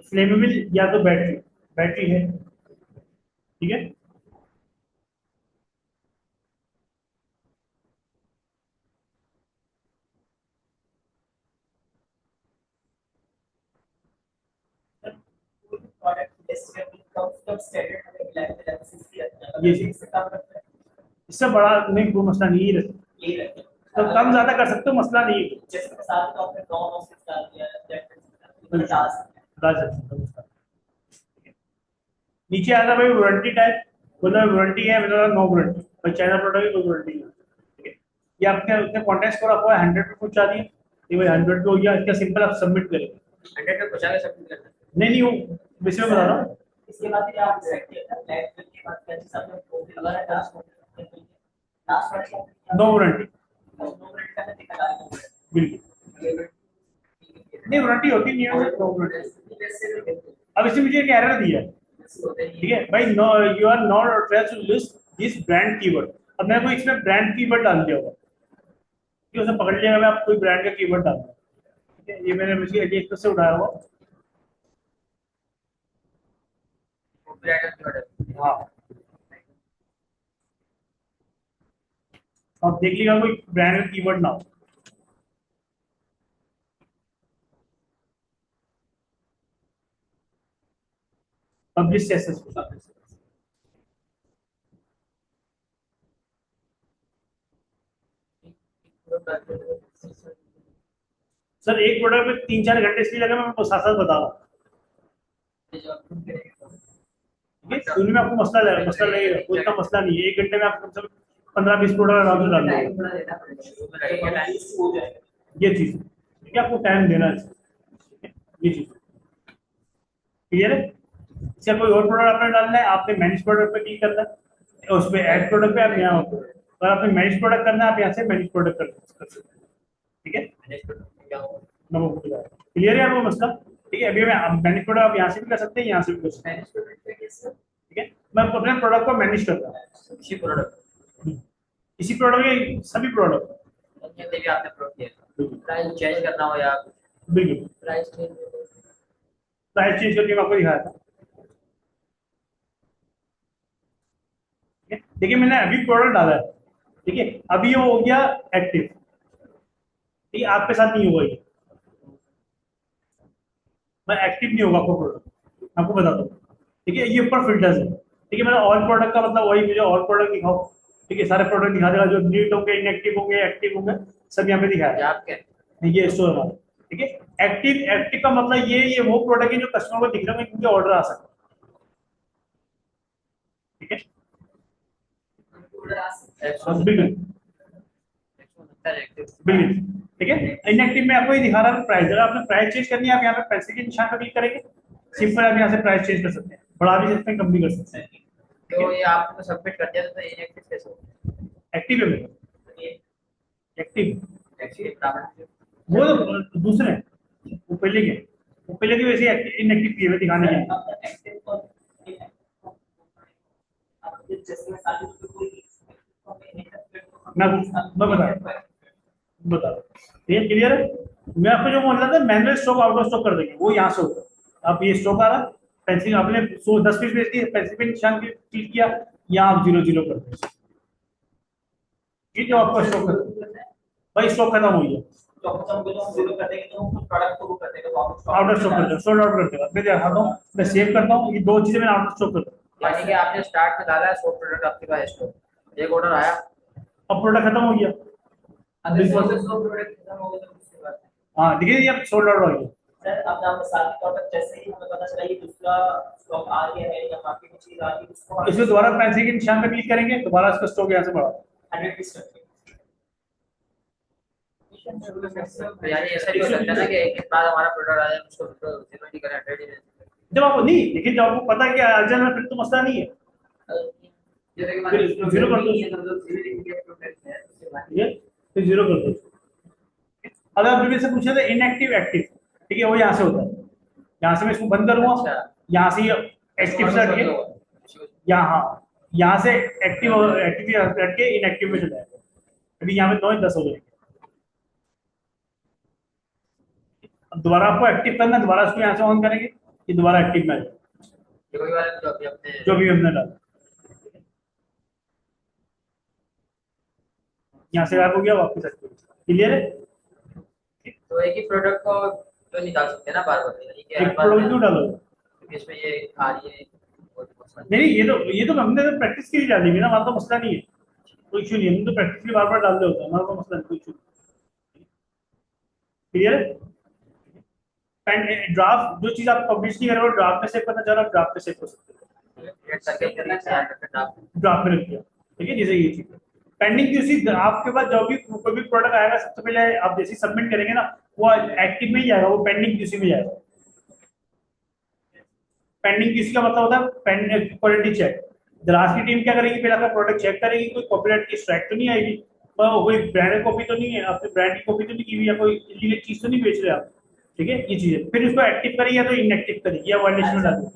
फ्लेमेबल या तो बैटरी बैटरी है, ठीक है। ये चीज इससे बड़ा नहीं, कोई मसला नहीं है, तो कम ज्यादा कर सकते हो, मसला नहीं है। डाल सकते हो, मसला नहीं। नीचे आता भाई वारंटी टाइप, मतलब वारंटी है, मतलब नो वारंटी, और चाइना प्रोडक्ट है, कोई वारंटी नहीं, ठीक है। ये आपके उसने कॉन्टेक्ट स्कोर आपको 100 पे पहुंचा दिया, ये भाई 100 पे हो गया, इसका सिंपल आप सबमिट करेंगे। 100 पे पहुंचा के सबमिट करना है। नहीं नहीं, वो वैसे मैं बता रहा हूँ, इसके बाद फिर आप सेलेक्ट किया था ब्लैक बिल के बाद क्या चीज आपने अगर लास्ट वाला नो वारंटी, नो रेट का निकाला है बिल्कुल नहीं, वारंटी होती नहीं है, नो वारंटी। अब इसने मुझे एक एरर दिया है, ठीक है भाई, no you are not authorised to list this brand keyword. अब मैं कोई इसमें ब्रांड कीवर्ड डाल दिया होगा कि उसे पकड़ लिया, मैं आप कोई ब्रांड का कीवर्ड डाल दूं, ठीक है, ये मैंने मुझे एडिट से उठाया हुआ। हाँ, अब देख लीजिएगा कोई ब्रांड का कीवर्ड ना हो। पब्लिश सक्सेसफुल, सर एक प्रोडक्ट में 3 4 घंटे इसलिए लगे, मैं आपको साथ साथ बता रहा हूँ, ठीक है, शुरू में आपको मसला लगेगा, कोई इतना मसला नहीं है, 1 घंटे में आप कम से कम 15 20 प्रोडक्ट आराम से डाल दोगे। ये चीज, ठीक है, आपको टाइम देना है, ठीक है, ये चीज क्लियर है। इसका कोई और प्रोडक्ट आपने डालना है, आपने मैनेज प्रोडक्ट पे क्लिक करना है, उस पे ऐड प्रोडक्ट पे आप यहाँ होते हैं, अगर आपने मैनेज प्रोडक्ट करना है, आप यहाँ से मैनेज प्रोडक्ट कर सकते हैं, ठीक है, क्लियर है आपको मसला, ठीक है। अभी मैं मैनेज प्रोडक्ट आप यहाँ से भी कर सकते हैं, यहाँ से भी कर सकते हैं, ठीक है। मैं अपने प्रोडक्ट को मैनेज करता हूँ। इसी प्रोडक्ट इसी प्रोडक्ट के सभी प्रोडक्ट जितने भी आपने प्रोडक्ट किए प्राइस चेंज करना हो या बिल्कुल प्राइस चेंज प्राइस चेंज करके मैं आपको दिखाया था। ठीक है? देखिए मैंने अभी प्रोडक्ट डाला है, ठीक है, अभी ये हो गया एक्टिव, ठीक है, आपके साथ नहीं होगा ये, मैं एक्टिव नहीं होगा आपको प्रोडक्ट, आपको बता दो, ठीक है, ये ऊपर फिल्टर्स है, ठीक है, मैंने ऑल प्रोडक्ट का मतलब वही, मुझे ऑल प्रोडक्ट दिखाओ, ठीक है, सारे प्रोडक्ट दिखा देगा, जो नीट होंगे, इनएक्टिव होंगे, एक्टिव होंगे, सब यहाँ पे दिखाया आपके है, ये स्टोर हमारा, ठीक है। एक्टिव एक्टिव का मतलब ये वो प्रोडक्ट है जो कस्टमर को दिख रहे होंगे, मुझे ऑर्डर आ सकता है, ठीक है, बिल्कुल बिल्कुल, ठीक है। इनएक्टिव में आपको ये दिखा रहा है प्राइस, अगर आपने प्राइस चेंज करनी है, आप यहाँ पे पैसे के निशान पर क्लिक करेंगे, सिंपल आप यहाँ से प्राइस चेंज कर सकते हैं, बढ़ा भी सकते हैं, कम भी कर सकते हैं। तो ये आपको सबमिट कर दिया तो इनएक्टिव कैसे होगा? एक्टिव है मेरा, ये एक्टिव एक्टिव प्राइवेट वो तो दूसरे हैं, वो पहले के, वो पहले के वैसे इनएक्टिव किए हुए दिखाने के लिए। एक्टिव और आप जैसे में साथ में कोई मैं बता ये क्लियर है। मैं आपको जो बोल रहा था manual stock out of stock कर देंगे, वो यहाँ से होगा, आप ये स्टॉक आ रहा, पेंसिल आपने 10 पीस बेच दिए, पेंसिल पे निशान क्लिक किया, यहाँ आप 0 0 कर दो, ये जो आपका स्टॉक है भाई, स्टॉक खत्म हो गया, तो हम लोग जीरो कर देंगे तो हम प्रोडक्ट को कर देंगे तो आउट ऑफ स्टॉक कर दो, सोल्ड आउट कर देगा। मैं दिखाता हूँ, मैं सेव करता हूँ, ये दो चीजें मैंने आउट ऑफ स्टॉक कर दूँ। यानी कि आपने स्टार्ट में डाला है 100 प्रोडक्ट आपके पास स्टॉक, एक ऑर्डर आया, अब प्रोडक्ट खत्म हो गया, अगर 100 प्रोडक्ट खत्म हो गए तो उसके बाद हाँ देखिए ये अब सोल्ड आउट हो गया। सर अब आपके साथ प्रोडक्ट जैसे ही हमें पता चला ये दूसरा स्टॉक आ गया है या बाकी कुछ चीज आ गई उसको इसमें दोबारा पेंसिल के निशान पे क्लिक करेंगे, दोबारा इसका स्टॉक यहाँ से बढ़ा, 100 पीस करके तो यानी ऐसा भी हो सकता है ना कि एक दिन बाद हमारा प्रोडक्ट आ जाए उसको जीरो नहीं करें 100 ही जब आपको नहीं, लेकिन जब आपको पता है कि अर्जन में, फिर तो मसला नहीं है, फिर जीरो कर दो, ये फिर जीरो कर दो। अगर आप प्रीवियस से पूछे तो इनएक्टिव एक्टिव, ठीक है, वो यहाँ से होता है, यहाँ से मैं इसको बंद करूंगा, यहाँ से एक्टिव से हटके यहाँ, यहाँ से एक्टिव एक्टिव हटके इनएक्टिव में चला जाएगा, अभी यहाँ पे 9 10 हो जाएंगे। अब दोबारा आपको एक्टिव करना है, दोबारा इसको यहाँ से ऑन करेंगे, ये दोबारा एक्टिव में आ जाएगा, ये वही वाला जो अभी अपने जो भी हमने डाला, यहाँ से गायब हो गया, वापस एक्टिव, क्लियर है। तो एक ही प्रोडक्ट को तो नहीं डाल सकते ना बार बार, यानी कि एक प्रोडक्ट क्यों डालोगे? क्योंकि इसमें ये आ रही है नहीं ये तो हमने तो प्रैक्टिस के लिए डाली है ना, हमारा तो मसला नहीं है, कोई इशू नहीं है, हम तो प्रैक्टिस के लिए बार बार डालते होते हैं, हमारा तो मसला नहीं, कोई इशू नहीं, क्लियर है। ड्राफ्ट जो चीज आप पब्लिश नहीं कर रहे हो ड्राफ्ट में सेव करना चाह रहे हो, ड्राफ्ट में सेव कर सकते हो, ड्राफ्ट में रख दिया, ठीक है, जैसे ये चीज पेंडिंग क्यूसी, आपके पास जो भी कोई भी प्रोडक्ट आएगा सबसे पहले आप जैसे सबमिट करेंगे ना, वो एक्टिव में ही जाएगा, वो पेंडिंग क्यूसी में जाएगा। पेंडिंग क्यूसी का मतलब होता है क्वालिटी चेक, दराज की टीम क्या करेगी, पहले आपका प्रोडक्ट चेक करेगी, कोई कॉपीराइट की स्ट्राइक तो नहीं आएगी, कोई ब्रांड कॉपी तो नहीं है, आपने ब्रांड की कॉपी तो नहीं की हुई, या कोई इलीगल चीज तो नहीं बेच रहे आप, ठीक है, ये चीज है। फिर इसको एक्टिव करिए या तो इनएक्टिव करिए या वायलेशन में डालिए,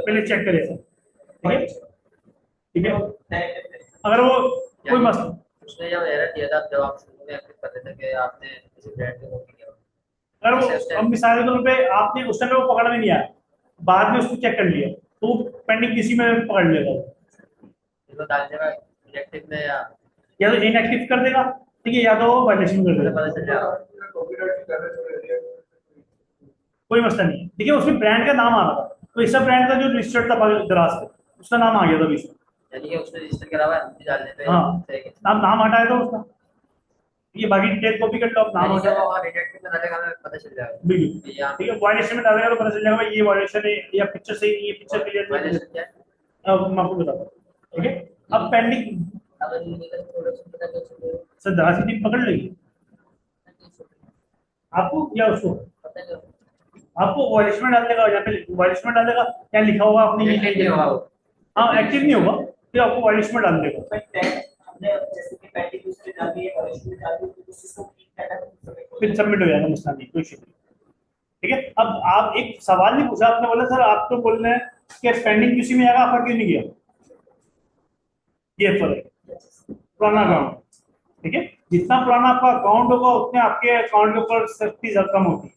पहले चेक करिए, ठीक है, ठीक है। अगर वो कोई मसला, उसने जब एरर दिया था जब आप शुरू में एक्टिव कर रहे थे कि आपने किसी ब्रांड को कॉपी किया, अगर वो अब मिसाल के तौर पे आपने उस टाइम वो पकड़ में नहीं आया, बाद में उसको चेक कर लिया, तो पेंडिंग किसी में पकड़ लेगा, इसको डाल देगा इनएक्टिव में या तो इनएक्टिव कर देगा, ठीक है, या तो वायलेशन कर देगा, पता चल जाएगा। कोई मसला नहीं है। देखिए उसमें ब्रांड का नाम आ रहा था, तो इस ब्रांड का जो रजिस्टर्ड था दराज का, उसका नाम आ गया था बीच में, यानी कि उसने रजिस्टर करा हुआ है, हम भी डाल देते हैं हाँ, नाम हटाया था उसका, ये बाकी डिटेल कॉपी कर लो, आप नाम हटाया, और इनएक्टिव में डालेगा हमें पता चल जाएगा, बिल्कुल, या ठीक है, वायलेशन में डालेगा तो पता चल जाएगा भाई ये वायलेशन है या पिक्चर सही नहीं है, पिक्चर क्लियर नहीं है, क्या है अब मैं आपको बताता हूँ, ठीक है। अब पेंडिंग अगर लीगल प्रोडक्शन पता चल जाएगा सर दराज की टीम पकड़ लेगी आपको या उसको, पता चल आपको वायलेशन में डाल देगा, यहाँ पे वायलेशन में डाल देगा, क्या लिखा होगा आपने ये नहीं होगा वो, हाँ एक्टिव नहीं होगा, फिर आपको वायलेशन में डाल देगा, हमने जैसे कि पेंडिंग उसमें डाल दी है और इसमें डाल दी तो सिस्टम ठीक है फिर सबमिट हो जाएगा, मसला नहीं, कोई इशू नहीं, ठीक है। अब आप एक सवाल नहीं पूछा, आपने बोला सर आप तो बोल रहे हैं कि पेंडिंग किसी में आएगा, आपका क्यों नहीं गया, ये फर्क है पुराना अकाउंट। ठीक है, जितना पुराना आपका अकाउंट होगा उतने आपके अकाउंट के ऊपर सख्ती कम होती है।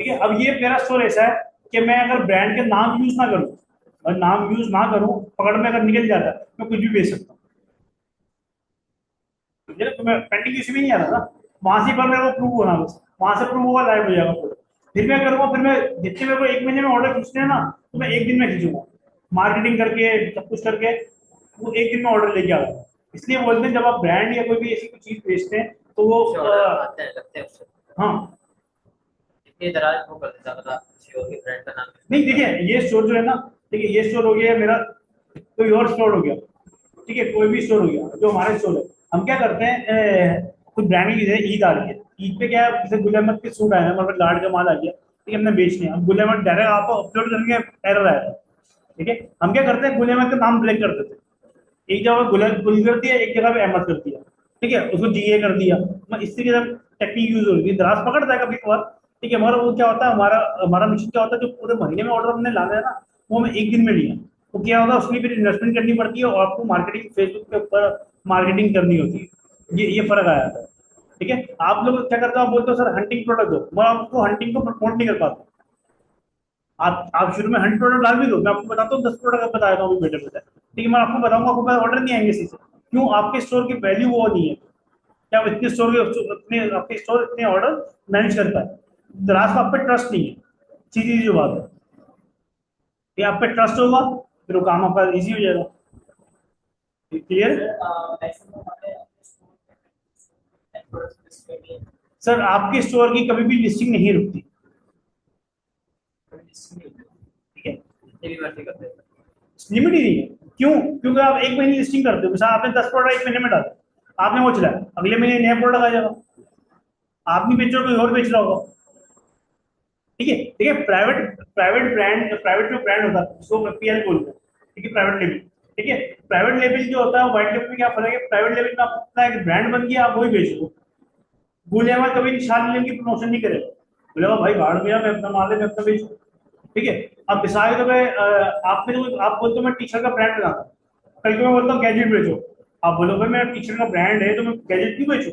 ठीक है, अब ये मेरा स्टोर ऐसा है कि मैं अगर ब्रांड के नाम यूज ना करूं और नाम यूज ना करूं, पकड़ में अगर निकल जाता है मैं कुछ भी बेच सकता हूँ। ठीक है, तो मैं पेंडिंग किसी में नहीं आ रहा था, वहां से पर मेरे को प्रूव होना, बस वहां से प्रूव होगा, लाइव हो जाएगा पूरा। फिर मैं करूंगा, फिर मैं जितने मेरे को एक महीने में ऑर्डर खींचते हैं ना, तो मैं एक दिन में खींचूंगा, मार्केटिंग करके सब कुछ करके वो एक दिन में ऑर्डर लेके आ रहा। इसलिए बोलते हैं जब आप ब्रांड या कोई भी ऐसी कोई चीज बेचते हैं तो वो आते हैं लगते हैं उससे। हाँ इतनी दराज वो कर देता, मतलब किसी और के ब्रांड का नाम। नहीं, देखिए ये स्टोर जो है ना, ठीक है, ये स्टोर हो गया मेरा, कोई और स्टोर हो गया, ठीक है, कोई भी स्टोर हो गया जो हमारे स्टोर है, हम क्या करते हैं, कुछ ब्रांड की ईद आ रही है, ईद पे क्या है, जैसे गुल अहमद के सूट आए हैं, हमारे गार्ड का माल आ गया, ठीक है, हमने बेचने हैं, अब गुल अहमद डायरेक्ट आपको अपलोड करने का एरर आया था। ठीक है, हम क्या करते हैं, गुल अहमद का नाम ब्लैक कर देते हैं, एक जगह गुल कर दिया, एक जगह पे अहमद कर दिया, ठीक है, उसको जीए कर दिया। इस तरीके से टेक्निक यूज हो रही है, दराज पकड़ता है कभी कभार। ठीक है, मगर वो क्या होता है, हमारा हमारा मिशन क्या होता है, जो पूरे महीने में ऑर्डर हमने लाना है ना, वो हमें एक दिन में लिया। तो क्या होगा, उसके लिए फिर इन्वेस्टमेंट करनी पड़ती है और आपको मार्केटिंग फेसबुक के ऊपर मार्केटिंग करनी होती है, ये फर्क आया था। ठीक है, आप लोग क्या करते हो, आप बोलते हो सर हंटिंग प्रोडक्ट दो, मैं आपको हंटिंग को प्रमोट नहीं कर पाता। आप शुरू में 100 प्रोडक्ट डाल भी दो, मैं आपको बताता हूँ 10 प्रोडक्ट बता देता हूँ बेटर बेटर। ठीक है, मैं आपको बताऊंगा, आपको ऑर्डर नहीं आएंगे इसी से, क्यों, आपके स्टोर की वैल्यू वो नहीं है, क्या आप इतने स्टोर के इतने आपके स्टोर इतने ऑर्डर मैनेज करता है, ग्राहक का आप पे ट्रस्ट नहीं है, सीधी जो बात है, ये आप पे ट्रस्ट होगा फिर वो काम आपका इजी हो जाएगा। क्लियर। मैक्सिमम हमारे प्रोडक्ट्स में भी सर आपके स्टोर की कभी भी लिस्टिंग नहीं रुकती। ठीक है, जितनी भी मर्जी करते हैं। लिमिट ही नहीं है, क्यों, क्योंकि आप एक महीने लिस्टिंग करते हो, जैसे आपने 10 प्रोडक्ट एक महीने में डाले, आपने वो चलाया, अगले महीने नया प्रोडक्ट आ जाएगा, आप नहीं बेच रहे हो, कोई और बेच रहा होगा। ठीक है, ठीक है, प्राइवेट प्राइवेट ब्रांड, प्राइवेट जो ब्रांड होता है उसको पीएल बोलते हैं। ठीक है, प्राइवेट लेबल। ठीक है, प्राइवेट लेबल जो होता है व्हाइट लेबल में क्या फर्क है, प्राइवेट लेबल में आपका एक ब्रांड बन गया, आप वही बेच रहे हो। गुलेमा कभी निशान लेने की प्रमोशन नहीं करेगा, बोलेगा भाई भाड़ गया, मैं अपना माल है, मैं अपना बेचूं। ठीक है, अब मिसाल के तौर पे आपने जो आप बोलते हो मैं टी शर्ट का ब्रांड बनाता हूँ, कल को मैं बोलता हूँ गैजेट बेचो, आप बोलो भाई मेरा टी शर्ट का ब्रांड है तो मैं गैजेट क्यों बेचूं।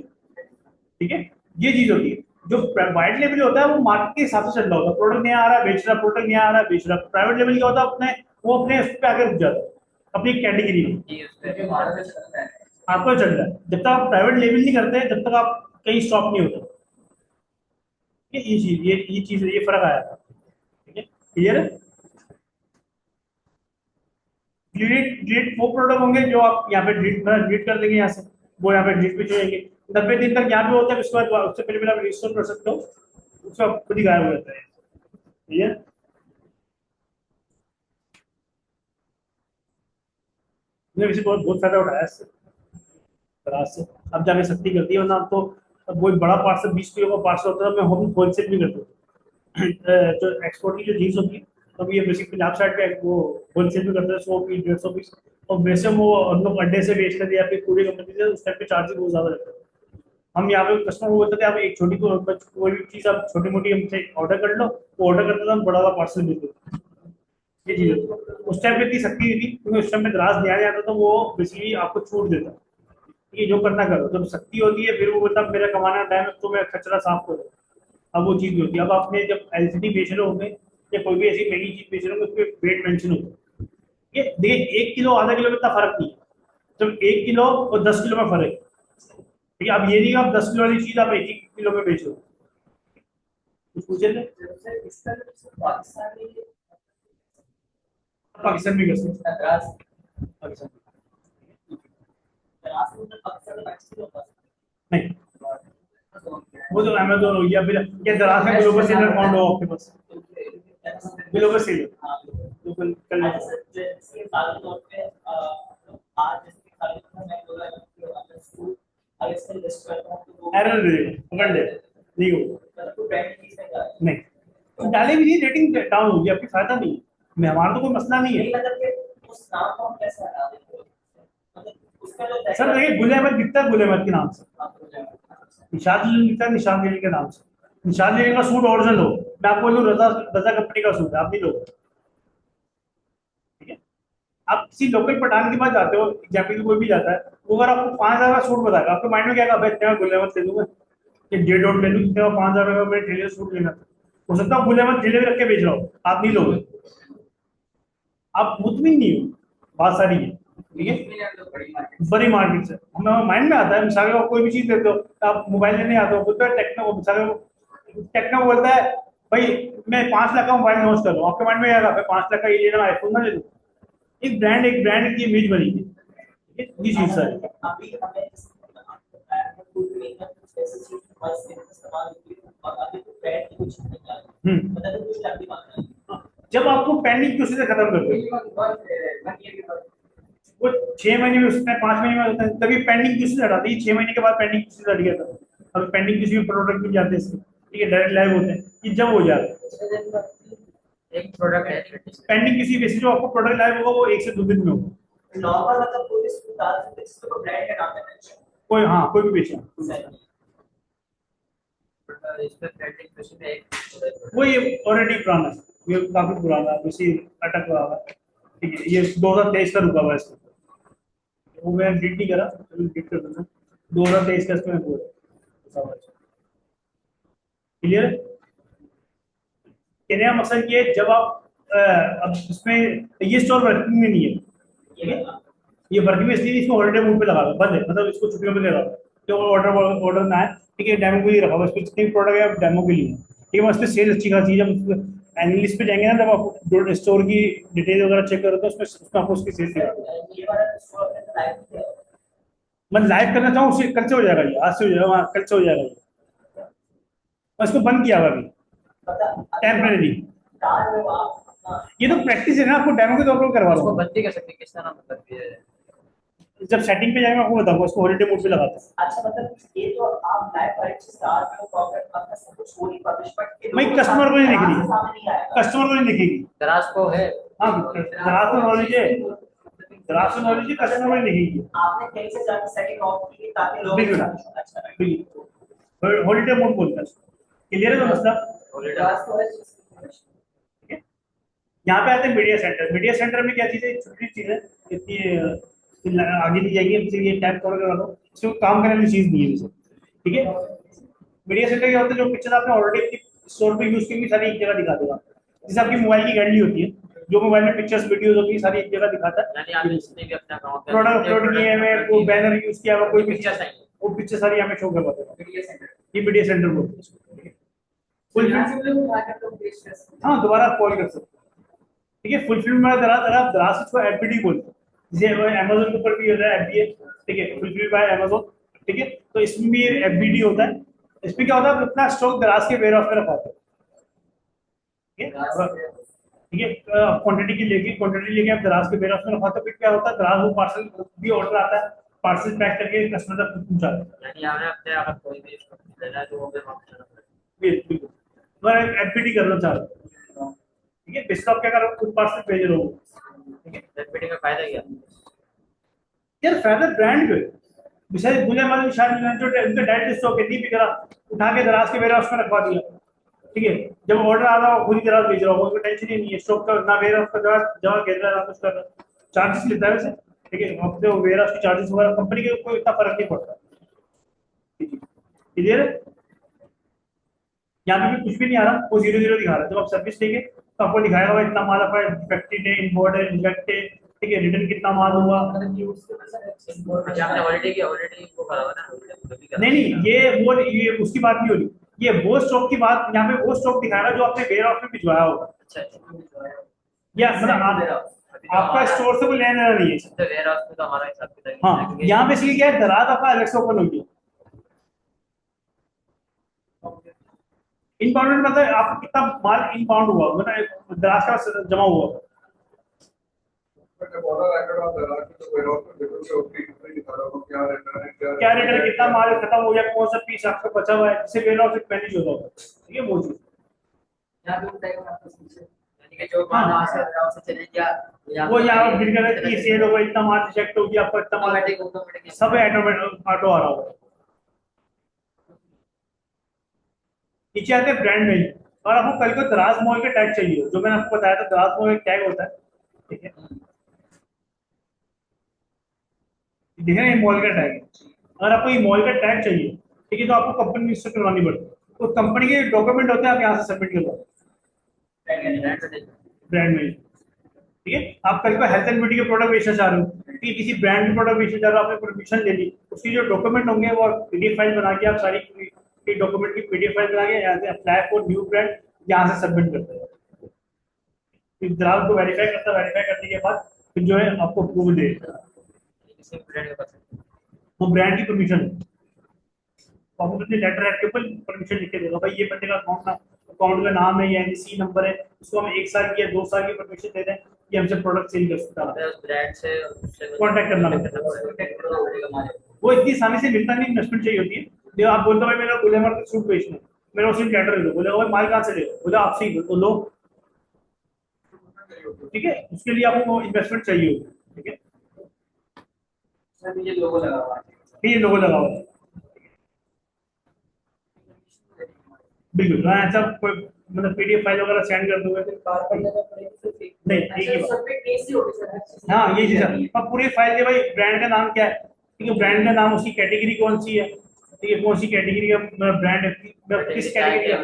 ठीक है, ये चीज होती है। जो वाइट लेवल होता है वो मार्केट के हिसाब से चल रहा होता है, प्रोडक्ट नया आ रहा है बेच रहा, प्रोडक्ट नया आ रहा है बेच रहा। प्राइवेट लेवल क्या होता है, अपने वो अपने उस पर आगे रुक जाता है, अपनी कैटेगरी में जी, उस पे भारत में चलता है। आपको चल रहा है। जब तक आप प्राइवेट लेवल नहीं करते जब तक आप कहीं स्टॉप नहीं होता। ठीक है, ये चीज ये फर्क आया था। ठीक है, क्लियर है। डिलीट डिलीट वो प्रोडक्ट होंगे जो आप यहाँ पे डिलीट कर देंगे, यहाँ से वो यहाँ पे डिलीट पे जाएंगे, 90 दिन तक यहाँ पे होता है, उसके बाद उससे पहले आप रिस्टोर कर सकते हो, उसका खुद ही गायब हो जाता है। क्लियर। मैंने वैसे बहुत बहुत फायदा उठाया इससे, दराज से। अब जाके सख्ती करती है, वरना तो अब वो बड़ा पार्सल 20 किलो का पार्सल होता है, मैं होलसेल भी करता हूँ। जो एक्सपोर्ट की जो चीज होती है, तो ये बेसिक पंजाब साइड पे वो होलसेल भी करते हैं, 100 पीस 150 पीस, और वैसे वो हम लोग अड्डे से बेचते थे या फिर पूरी कंपनी से, उस टाइप पे चार्जेस बहुत ज्यादा लगते थे। हम यहाँ पे कस्टमर को बोलते थे आप एक छोटी कोई भी चीज आप छोटी मोटी हमसे ऑर्डर कर लो, वो ऑर्डर करते थे, हम बड़ा वाला पार्सल देते थे। ये चीज होती है। उस टाइम पे इतनी सख्ती नहीं थी, क्योंकि उस टाइम पे दराज नहीं आता था, तो वो बेसिकली आपको छूट देता है कि जो करना करो। जब सख्ती होती है फिर वो बोलता मेरा कमाना टाइम है तो मैं कचरा साफ करो, अब वो चीज होती है। अब आपने जब एलसीडी बेच रहे होंगे या कोई भी ऐसी महंगी चीज बेच रहे होंगे, उस पर वेट मेंशन होता है। ये देखिए 1 किलो आधा किलो में इतना फर्क नहीं है, जब 1 किलो और 10 किलो में फर्क है। ठीक है, अब ये नहीं आप 10 किलो वाली चीज आप 1 किलो में बेच रहे हो। कुछ पूछे थे। जैसे इसका जो पाकिस्तानी पाकिस्तान भी कर सकते दराज हैं, पाकिस्तान दराज में पाकिस्तान में मैक्सिमम होता नहीं, वो तो अमेजोन हो गया, फिर क्या दराज में ग्लोबल सेलर अकाउंट हो आपके पास, ग्लोबल सेलर ग्लोबल कर है। जैसे साल तौर पे आज जैसे साल में मैं बोला कि अगर स्कूल अगर इससे लिस्ट करता हूं तो वो एरर दे पकड़ ले, नहीं होगा, मतलब तो बैंक की से का नहीं तो डाले भी नहीं, रेटिंग डाउन होगी, आपकी फायदा नहीं है। मैं हमारा तो कोई मसला नहीं है। नहीं मतलब कि उस नाम को हम कैसे हटा देंगे, मतलब उसका जो सर देखिए गुल अहमद दिखता है गुल अहमद के नाम से, निशाद दिखता है निशाद अली के नाम से, निशान लेने का सूट ओरिजिनल हो, मैं आपको बोलूँ रजा रजा कंपनी का सूट है, आप नहीं लो, ठीक है। आप किसी लोकल पठान के पास जाते हो, एग्जाम्पल कोई भी जाता है, वो अगर आपको 5,000 का सूट बताएगा, आपके माइंड में क्या भाई इतना गुल लेवल दे दूंगा कि डे डॉट ले लूँ, इतना 5,000 का मेरे ठेले से सूट लेना था। हो सकता है गुल लेवल ठेले में रख के बेच रहा हो, आप नहीं लोगे, आप मुतमिन नहीं हो, बात सारी है, ठीक है। बड़ी मार्केट से हमें माइंड में आता है, मिसाल को कोई भी चीज देते हो, आप मोबाइल लेने आते हो, बोलते हैं टेक्नो, मिसाल टेक्नो बोलता है भाई मैं 5 लाख का मोबाइल लॉन्च कर रहा हूँ, आपके माइंड में आएगा भाई 5 लाख का ये लेना, आईफोन ना ले लूँ। एक ब्रांड की इमेज बनी है, ठीक है, ये चीज सर। अभी हमें खुद में ऐसी चीज बस इस्तेमाल होती है और अभी तो ब्रांड की कुछ नहीं है, मतलब कुछ टाइम की बात है। जब आपको पैनिक क्यों से खत्म कर दो, वो 6 महीने में उसमें 5 महीने में होता है, तभी पेंडिंग किसी से हटाती है, 6 महीने के बाद पेंडिंग किसी से हट गया था, अब पेंडिंग किसी में प्रोडक्ट मिल जाते हैं इसके, ठीक है, डायरेक्ट लाइव होते हैं, ये जब हो जाता है एक प्रोडक्ट है पेंडिंग किसी बेसिस जो आपको प्रोडक्ट लाइव होगा वो 1 से 2 दिन में होगा। नॉर्मल मतलब कोई इसको डाल सकते हैं जिसको ब्रांड का नाम है कोई, हाँ कोई भी बेचे, इस पे पेंडिंग किसी पे एक वो ये ऑलरेडी पुराना है, ये काफी पुराना है, इसी अटक रहा है, ठीक है, ये 2023 का रुका हुआ है इसका, वो मैं डिलीट नहीं करा, डिलीट कर दूंगा, 2023 का इसमें वो क्लियर। कहने का मकसद ये है, जब आप अब इसमें ये स्टोर वर्किंग में नहीं है, ठीक है, ये वर्किंग में इसलिए इसको हॉलिडे मूड पे लगा दो, बंद है, मतलब इसको छुट्टियों में ले रहा तो ऑर्डर ऑर्डर ना है, ठीक है, डेमो के लिए रखा हुआ, इस पर जितने भी प्रोडक्ट है डेमो के लिए, ठीक है, बस पे सेल अच्छी खासी है, जब एनालिस्ट पे जाएंगे ना, जब आप स्टोर की डिटेल वगैरह चेक करो तो उसमें आपको उसकी सेल दिखाएगा। ये वाला स्टोर में लाइव है। मैं लाइव करना चाहूँ उसे कल से हो जाएगा, ये आज से हो जाएगा, हाँ, कल से हो जाएगा ये, मैं इसको बंद किया हुआ अभी पता टेम्परेरी, डाल रहे हो आप अपना। ये तो प्रैक्टिस है ना, आपको डेमो के तौर पर करवा रहा उसको हूँ, बंदी कर सकते हैं, किस तरह मतलब ये जब सेटिंग पे जाएंगे आपको बताऊंगा, उसको हॉलिडे मोड पे लगाते हैं। अच्छा मतलब ये तो आप लाइव फाइट से स्टार में प्रॉफिट आपका सब कुछ हो नहीं पब्लिश बट मैं कस्टमर को नहीं दिख रही, सामने नहीं आएगा। कस्टमर को नहीं दिखेगी, दराज को है हाँ ग्राहक को नॉलेज है, ग्राहक को नॉलेज है, कस्टमर को नहीं दिखेगी, आपने कहीं से जाकर सेटिंग ऑफ की ताकि लोग बिल्कुल। अच्छा बिल्कुल हॉलिडे मोड बोलते हैं, क्लियर है तो मतलब, ठीक है। यहाँ पे आते हैं मीडिया सेंटर, मीडिया सेंटर में क्या चीज़ है, छोटी चीज़ है, इतनी आगे नहीं जाएगी, हमसे ये टैप कवर करा दो, इसको काम करने वाली चीज़ नहीं है वैसे, ठीक है। मीडिया सेंटर क्या होता है, जो पिक्चर आपने ऑलरेडी स्टोर पे यूज की सारी एक जगह दिखा देगा, जैसे आपकी मोबाइल की गैलरी होती है, जो मोबाइल में पिक्चर्स वीडियोस होती है सारी एक जगह दिखाता है, यानी आप इसने भी अपना अकाउंट प्रोडक्ट अपलोड किए हैं, वो बैनर यूज किया हुआ, कोई पिक्चर्स पिक्चर, हैं वो पिक्चर सारी हमें शो करवा देगा, मीडिया सेंटर ये मीडिया सेंटर बोलते हैं इसको, ठीक है। फुल हाँ दोबारा कॉल कर सकते हैं, ठीक है, फुलफिल में दराज इसको एफबीडी बोलते हैं, जैसे अमेजोन के ऊपर भी होता है एफबीए, ठीक है, फुलफिल बाय अमेजोन, ठीक है, तो इसमें भी एफबीडी होता है, इसमें क्या होता है, अपना स्टॉक दराज के वेयर हाउस में रखा होता है, ठीक है, ठीक है, क्वांटिटी लेके आप दराज के वेयर हाउस में रखा, तो फिर क्या होता है, दराज वो पार्सल भी ऑर्डर आता है, पार्सल पैक करके कस्टमर तक पहुंचाता है, यानी हमें अपने अगर कोई भी इसको लेना है तो वो हमें वहाँ पे जाना पड़ेगा। बिल्कुल, अगर एफबीडी करना चाहते हो, ठीक है, बेसिकली आप क्या कर रहे हो, खुद पार्सल भेज रहे हो, ठीक है, एफपीडी का फायदा क्या यार फायदा ब्रांड पे, विशेष मुझे हमारे निशान जो उनका डायरेक्ट स्टॉक है, नहीं बिक रहा, उठा के दराज के वेयर हाउस में रखवा दिया, ठीक है, जब ऑर्डर आ रहा हो खुद ही दराज भेज रहा हो, उसको टेंशन ही नहीं है, स्टॉक का ना वेयर हाउस का जगह घेर रहा है ना कुछ कर रहा है, चार्जेस लेता है वैसे, ठीक है, हफ्ते वेयर हाउस की चार्जेस वगैरह कंपनी के कोई इतना फर्क नहीं पड़ता, क्लियर है। यहाँ पे भी कुछ भी नहीं आ रहा, वो 0 0 दिखा रहा है, जब आप सर्विस लेंगे तो आपको दिखाएगा भाई इतना माल आपका डिफेक्टेड है, इम्पोर्ट है, डिफेक्ट है, ठीक है, रिटर्न कितना माल हुआ, अच्छा आपने ऑलरेडी इसको करा हुआ ना नहीं नहीं ये उसकी बात नहीं हो रही, ये वो स्टॉक की बात, यहाँ पे वो स्टॉक दिखाएगा जो आपने वेयर हाउस में भिजवाया होगा, अच्छा या मतलब आपका स्टोर से कोई लेना देना नहीं है, तो वेयर हाउस में तो हमारा हिसाब किताब हाँ यहाँ पे इसलिए क्या है, दराज आपका अलग से ओपन होगी, इनबाउंड मतलब आपको कितना माल इनबाउंड हुआ, मतलब दराज का जमा हुआ, जब ऑर्डर आएगा तो दराज के तो वेयरहाउस में बिल्कुल से होती है, दिखा रहा हूं क्या रिटर्न है क्या रेट कितना माल खत्म हो गया, कौन सा पीस आपका बचा हुआ है, जिससे वेयर हाउस मैनेज होता होगा, ठीक है, वो चीज, यहाँ पे बताएगा आपको सबसे यानी कि जो माल वहाँ से वेयर हाउस से चले गया वो यहाँ बिल कर कि सेल हो गया, इतना माल रिजेक्ट हो गया, आपका इतना माल, ऑटोमेटिक सब ऑटोमेटिक ऑटो आ रहा होगा, नीचे आते हैं ब्रांड मेन्यू। और आपको कल को दराज मॉल का टैग चाहिए, जो मैंने आपको बताया था दराज मॉल का टैग होता है, ठीक है, देख रहे हैं मॉल का टैग। अगर आपको ये मॉल का टैग चाहिए, ठीक है, तो आपको कंपनी रजिस्टर करवानी पड़ती है। तो कंपनी के डॉक्यूमेंट होते हैं, आप यहाँ से सबमिट करवाओ ब्रांड में, ठीक है। आप कल को हेल्थ एंड ब्यूटी के प्रोडक्ट बेचना चाह रहे हो, ठीक है, किसी ब्रांड के प्रोडक्ट बेचना चाह रहे हो, आपने परमिशन ले ली, उसकी जो डॉक्यूमेंट होंगे वो पीडीएफ फाइल बना के आप सारी डॉक्यूमेंट की पीडीएफ फाइल बना के यहाँ से अप्लाई फॉर न्यू ब्रांड यहाँ से सबमिट करते हैं। फिर ग्राहक को वेरीफाई करता है, वेरीफाई करने के बाद फिर जो है आपको अप्रूवल देगा, किसी ब्रांड के पास वो ब्रांड की परमिशन है। तो आपको अपने लेटर हेड के ऊपर परमिशन लिख के देगा, भाई ये बंदे का अकाउंट का नाम है, ये एनसी नंबर है, उसको हम 1 साल की या 2 साल की परमिशन दे दें कि हमसे प्रोडक्ट सेल कर सकता है। उस ब्रांड से Contact करना पड़ेगा। वो इतनी आसानी से मिलता नहीं, इन्वेस्टमेंट चाहिए होती है। जो आप बोलते हो भाई मेरा गुलेमर का सूट बेचना है, मेरा उसी लेटर दे दो, बोले भाई माल कहाँ से ले, बोले आपसे ही, तो लो, ठीक है, उसके लिए आपको इन्वेस्टमेंट चाहिए होगी, ठीक है। सर ये लोगो लगा हुआ है। फिर ये लोगो लगा हुआ है, बिल्कुल। हाँ, ऐसा कोई मतलब पीडीएफ फाइल वगैरह सेंड कर दोगे तो कार पर लगा पड़ेगा सर। नहीं, ठीक है। सब पे केस ही होगी सर। हाँ ये चीज है, अब पूरी फाइल दे भाई ब्रांड का नाम क्या है, ठीक है, ब्रांड का नाम, उसकी कैटेगरी कौन सी है, ठीक है, कौन सी कैटेगरी का ब्रांड है, किस कैटेगरी का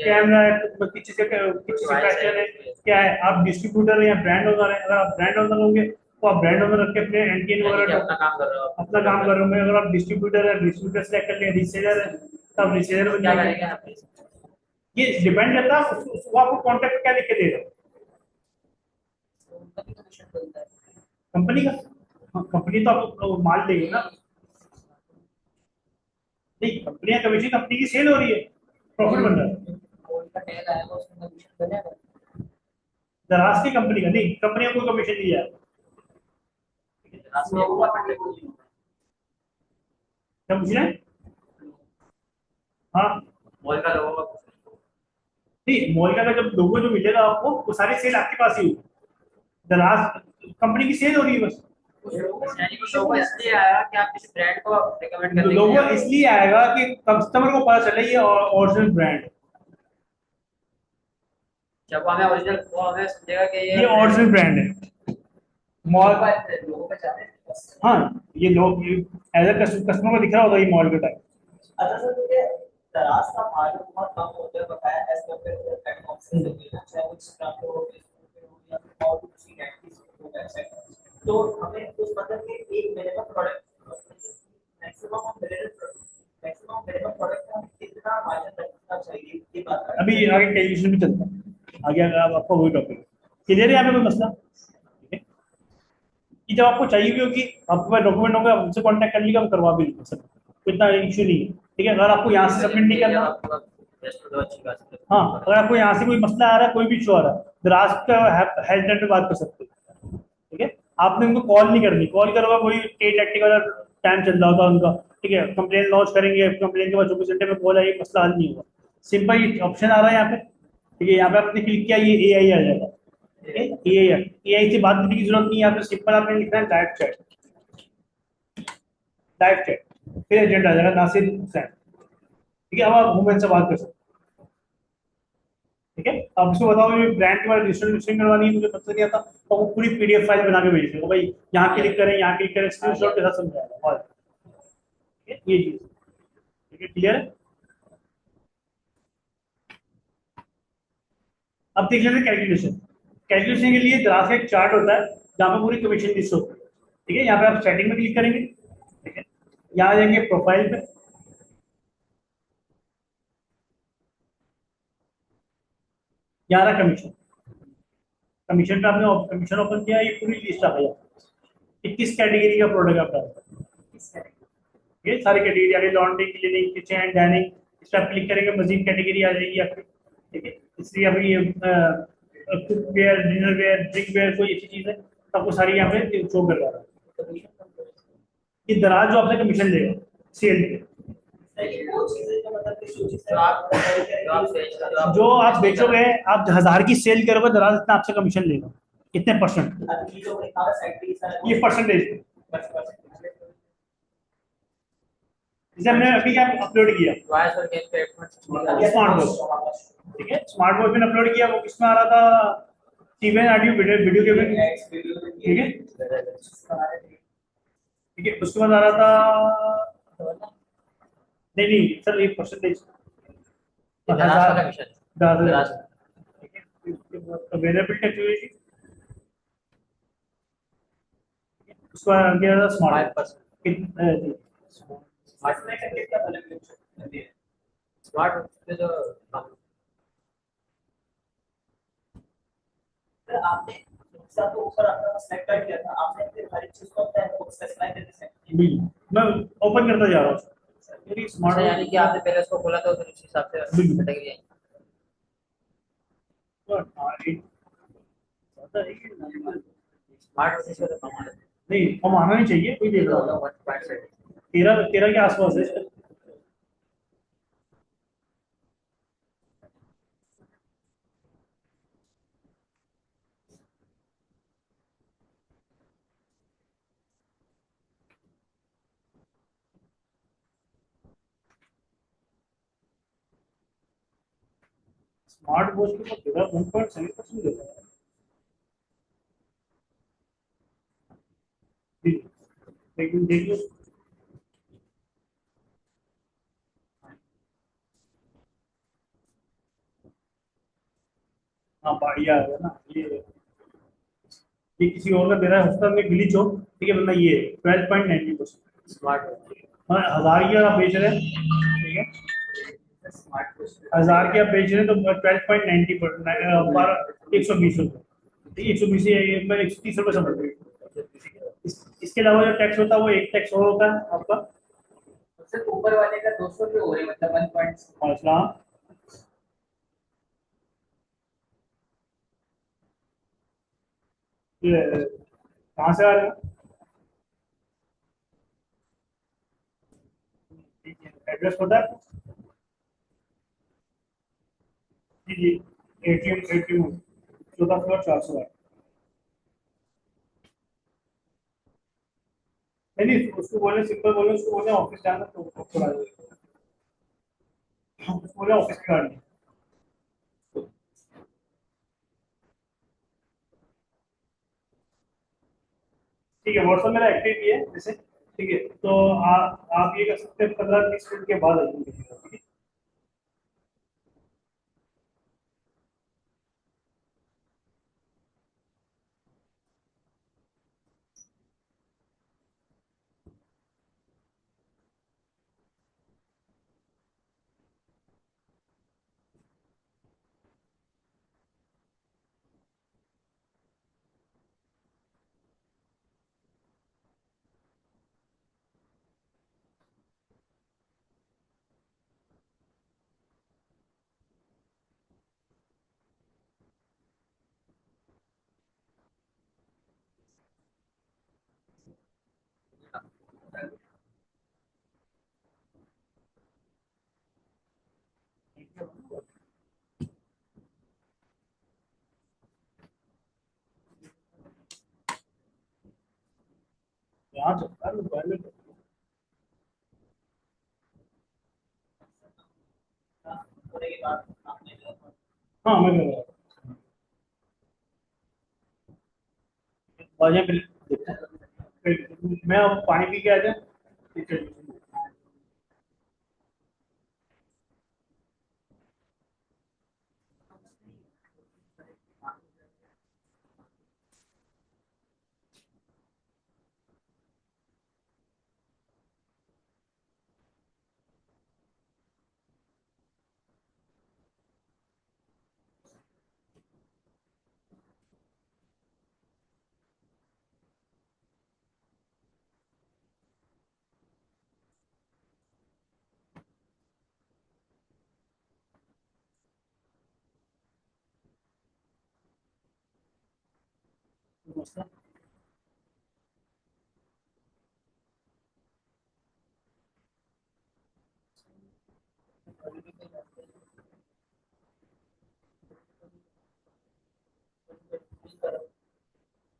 कैमरा है, किस चीज का फैशन है, क्या है, आप डिस्ट्रीब्यूटर है या ब्रांड ओनर है। अगर आप ब्रांड ओनर होंगे तो आप ब्रांड ओनर रख के अपने एनटीएन वगैरह अपना काम कर रहे हो। अपना काम कर रहे होंगे। अगर आप डिस्ट्रीब्यूटर है, डिस्ट्रीब्यूटर सेलेक्ट कर लें, रीसेलर है तो आप रीसेलर बन क्या जाएंगे। करेंगे आप? ये डिपेंड करता है वो आपको कॉन्ट्रैक्ट क्या लिख के देगा कंपनी का। हाँ, कंपनी तो आपको माल देगी ना, नहीं कंपनी का कमीशन, कंपनी की सेल हो रही है, प्रॉफिट बन रहा है। उनका टैग आएगा उसमें कमीशन बनेगा। दराज की कंपनी का नहीं, कंपनी को कोई कमीशन नहीं है। कमीशन है, हाँ मॉल का लोगो नहीं, मॉल का जब लोगो जो मिलेगा आपको, वो सारी सेल आपके पास ही होगी। दराज कंपनी की सेल हो रही है बस। लोगो इसलिए आया कि आप किसी ब्रांड को रिकमेंड करने के लोगो लिए इसलिए आएगा कि कस्टमर को पता चले ये ओरिजिनल ब्रांड, जब हमें ओरिजिनल वो हमें समझेगा कि ये ओरिजिनल ब्रांड है मॉल। लोगों पे जाते हैं। हाँ ये लोग एज ए कस्टमर को दिख रहा होगा ये मॉल का टाइप। अच्छा सर मुझे दराज का मार्जिन बहुत कम होता है बताया एज कंपेयर टू प्लेटफॉर्म से चाहे वो इंस्टाग्राम पे हो फेसबुक पे हो या फिर और किसी नेटफ्लिक्स हो वेबसाइट, तो हमें उस मतलब के एक minimum product maximum minimum product का कितना मार्जिन रखना चाहिए ये बात है। अभी आगे कैलकुलेशन भी चलता है, आगे अगर आपका वही टॉपिक क्लियर है, यहाँ पे कोई मसला, ठीक है, कि जब आपको चाहिए भी होगी, आपके पास डॉक्यूमेंट होगा, आप हमसे कॉन्टैक्ट कर लीजिएगा, हम करवा भी लेंगे सब, इतना इशू नहीं है, ठीक है। अगर आपको यहाँ से सबमिट नहीं करना, हाँ अगर आपको यहाँ से कोई मसला आ रहा है, कोई भी इशू आ रहा है, दराज का हेल्प पे बात कर सकते हो, ठीक है। आपने उनको कॉल नहीं करनी, कॉल करोगे कोई टेट एक्टिव वाला टाइम चल रहा होगा उनका, ठीक है, कंप्लेन लॉन्च करेंगे, कंप्लेन के बाद 24 घंटे में कॉल आएगी, मसला हल नहीं होगा। सिंपल ये ऑप्शन आ रहा है यहाँ पे, ठीक है, यहाँ पे आपने क्लिक किया, ये एआई आ जाएगा, ठीक है, एआई से बात करने की जरूरत नहीं है, यहाँ पे सिंपल आपने लिखना है लाइव चैट, लाइव चैट, फिर एजेंट आ जाएगा नासिर हुसैन, ठीक है। अब आप वुमेन से बात कर सकते हैं, ठीक है। अब उसको बताओ ये ब्रांड के बारे में रजिस्ट्रेशन करवानी है, मुझे पता नहीं आता, तो वो पूरी पीडीएफ फाइल बना के भेज देगा, भाई यहाँ क्लिक करें, यहाँ क्लिक करें, स्क्रीनशॉट के साथ समझाएगा, और ठीक है, ये चीज, ठीक है, क्लियर है। अब देख लेते हैं कैलकुलेशन। कैलकुलेशन के लिए दराज का एक चार्ट होता है जहाँ पे पूरी कमीशन लिस्ट होती है, ठीक है। यहाँ पे आप सेटिंग में क्लिक करेंगे, ठीक है, यहाँ जाएंगे प्रोफाइल पे, यहाँ रहा कमीशन, कमीशन पे आपने कमीशन ओपन किया, ये पूरी लिस्ट आ गई कि किस कैटेगरी का प्रोडक्ट आप डाल रहे हैं, ये सारी कैटेगरी आ गई, लॉन्ड्री, क्लीनिंग, किचन, डाइनिंग, इस पर आप क्लिक करेंगे मजीद कैटेगरी आ जाएगी आपकी, ठीक है। इसलिए अभी cookware, dinnerware, drinkware, कोई ऐसी चीज है तो आपको सारी यहाँ पे शो कर रहा है कि दराज जो आपसे कमीशन लेगा सेल पे, वो चीजें जो मतलब कि जो चीजें जो आप बेचोगे, आप 1000 की सेल करोगे, दराज इतना आपसे कमीशन लेगा, कितने परसेंट, अभी जो हमारा साइड पे ये परसेंटेज, जैसे हमने अभी क्या अपलोड किया वॉइस और गेम पे स्मार्ट वॉच, ठीक है, स्मार्ट वॉच में अपलोड किया, वो किसमें आ रहा था, टीवी ऑडियो वीडियो वीडियो के में, ठीक है, ठीक है, उसके बाद आ रहा था, नहीं नहीं सर ये परसेंटेज दराज वाला मिशन, दराज अवेलेबिलिटी एक्टिविटी, उसको आ गया स्मार्ट 5%। स्मार्ट में करके क्या अलग करती है? स्मार्ट पे जो फिर आपने सब तो ऊपर अपना सेलेक्ट कर दिया था, आपने फिर हर एक चीज को अपना वो स्पेसिफाई करके सेलेक्ट बिल मैं ओपन करता जा रहा हूँ मेरी स्मार्ट अच्छा, यानी कि आपने पहले उसको खोला तो फिर उस हिसाब से बिल्कुल। कैटेगरी आई। स्मार्ट वॉच से तो कम आ रहा है। नहीं हम आना नहीं चाहिए, कोई देख ये तो रहा होगा होगा 1.7। तेरह तेरह के आसपास है। स्मार्ट वॉच के ऊपर तेरह 1.7% देता है। जी, लेकिन देखिए हाँ बढ़िया है ना ये किसी और का दे रहा है हफ्ता में ग्लिच हो, ठीक है, वरना ये 12.90%। स्मार्ट वॉच हाँ 1000 की आप बेच रहे हैं, ठीक है, स्मार्ट वॉच 1000 की आप बेच रहे हैं तो 12.90 पर 120 रुपये, ठीक है, 120 में 130 रुपये समझ लीजिए। इसके अलावा जो टैक्स होता है वो एक टैक्स और होता है आपका, सबसे ऊपर वाले का 200 रुपये हो रहे मतलब 1. मसला ये कहाँ से आ रहे हैं, एड्रेस पता है आपको? जी जी, एटीएम 14 फ्लोर 408। नहीं नहीं उसको बोले सिंपल बोले, उसको बोले ऑफिस जाना तो उसको ला देगा, उसको बोले ऑफिस की गाड़ी, ठीक है, व्हाट्सएप मेरा एक्टिव ही है जैसे, ठीक है, तो आप ये कर सकते हैं 15-20 मिनट के बाद आ जाएंगे, ठीक है। यहाँ चलता है मोबाइल में। होने के बाद आपने हाँ मैं कर रहा हूँ। बाजा मैं अब पानी पी के आ जाए, ठीक है। मसला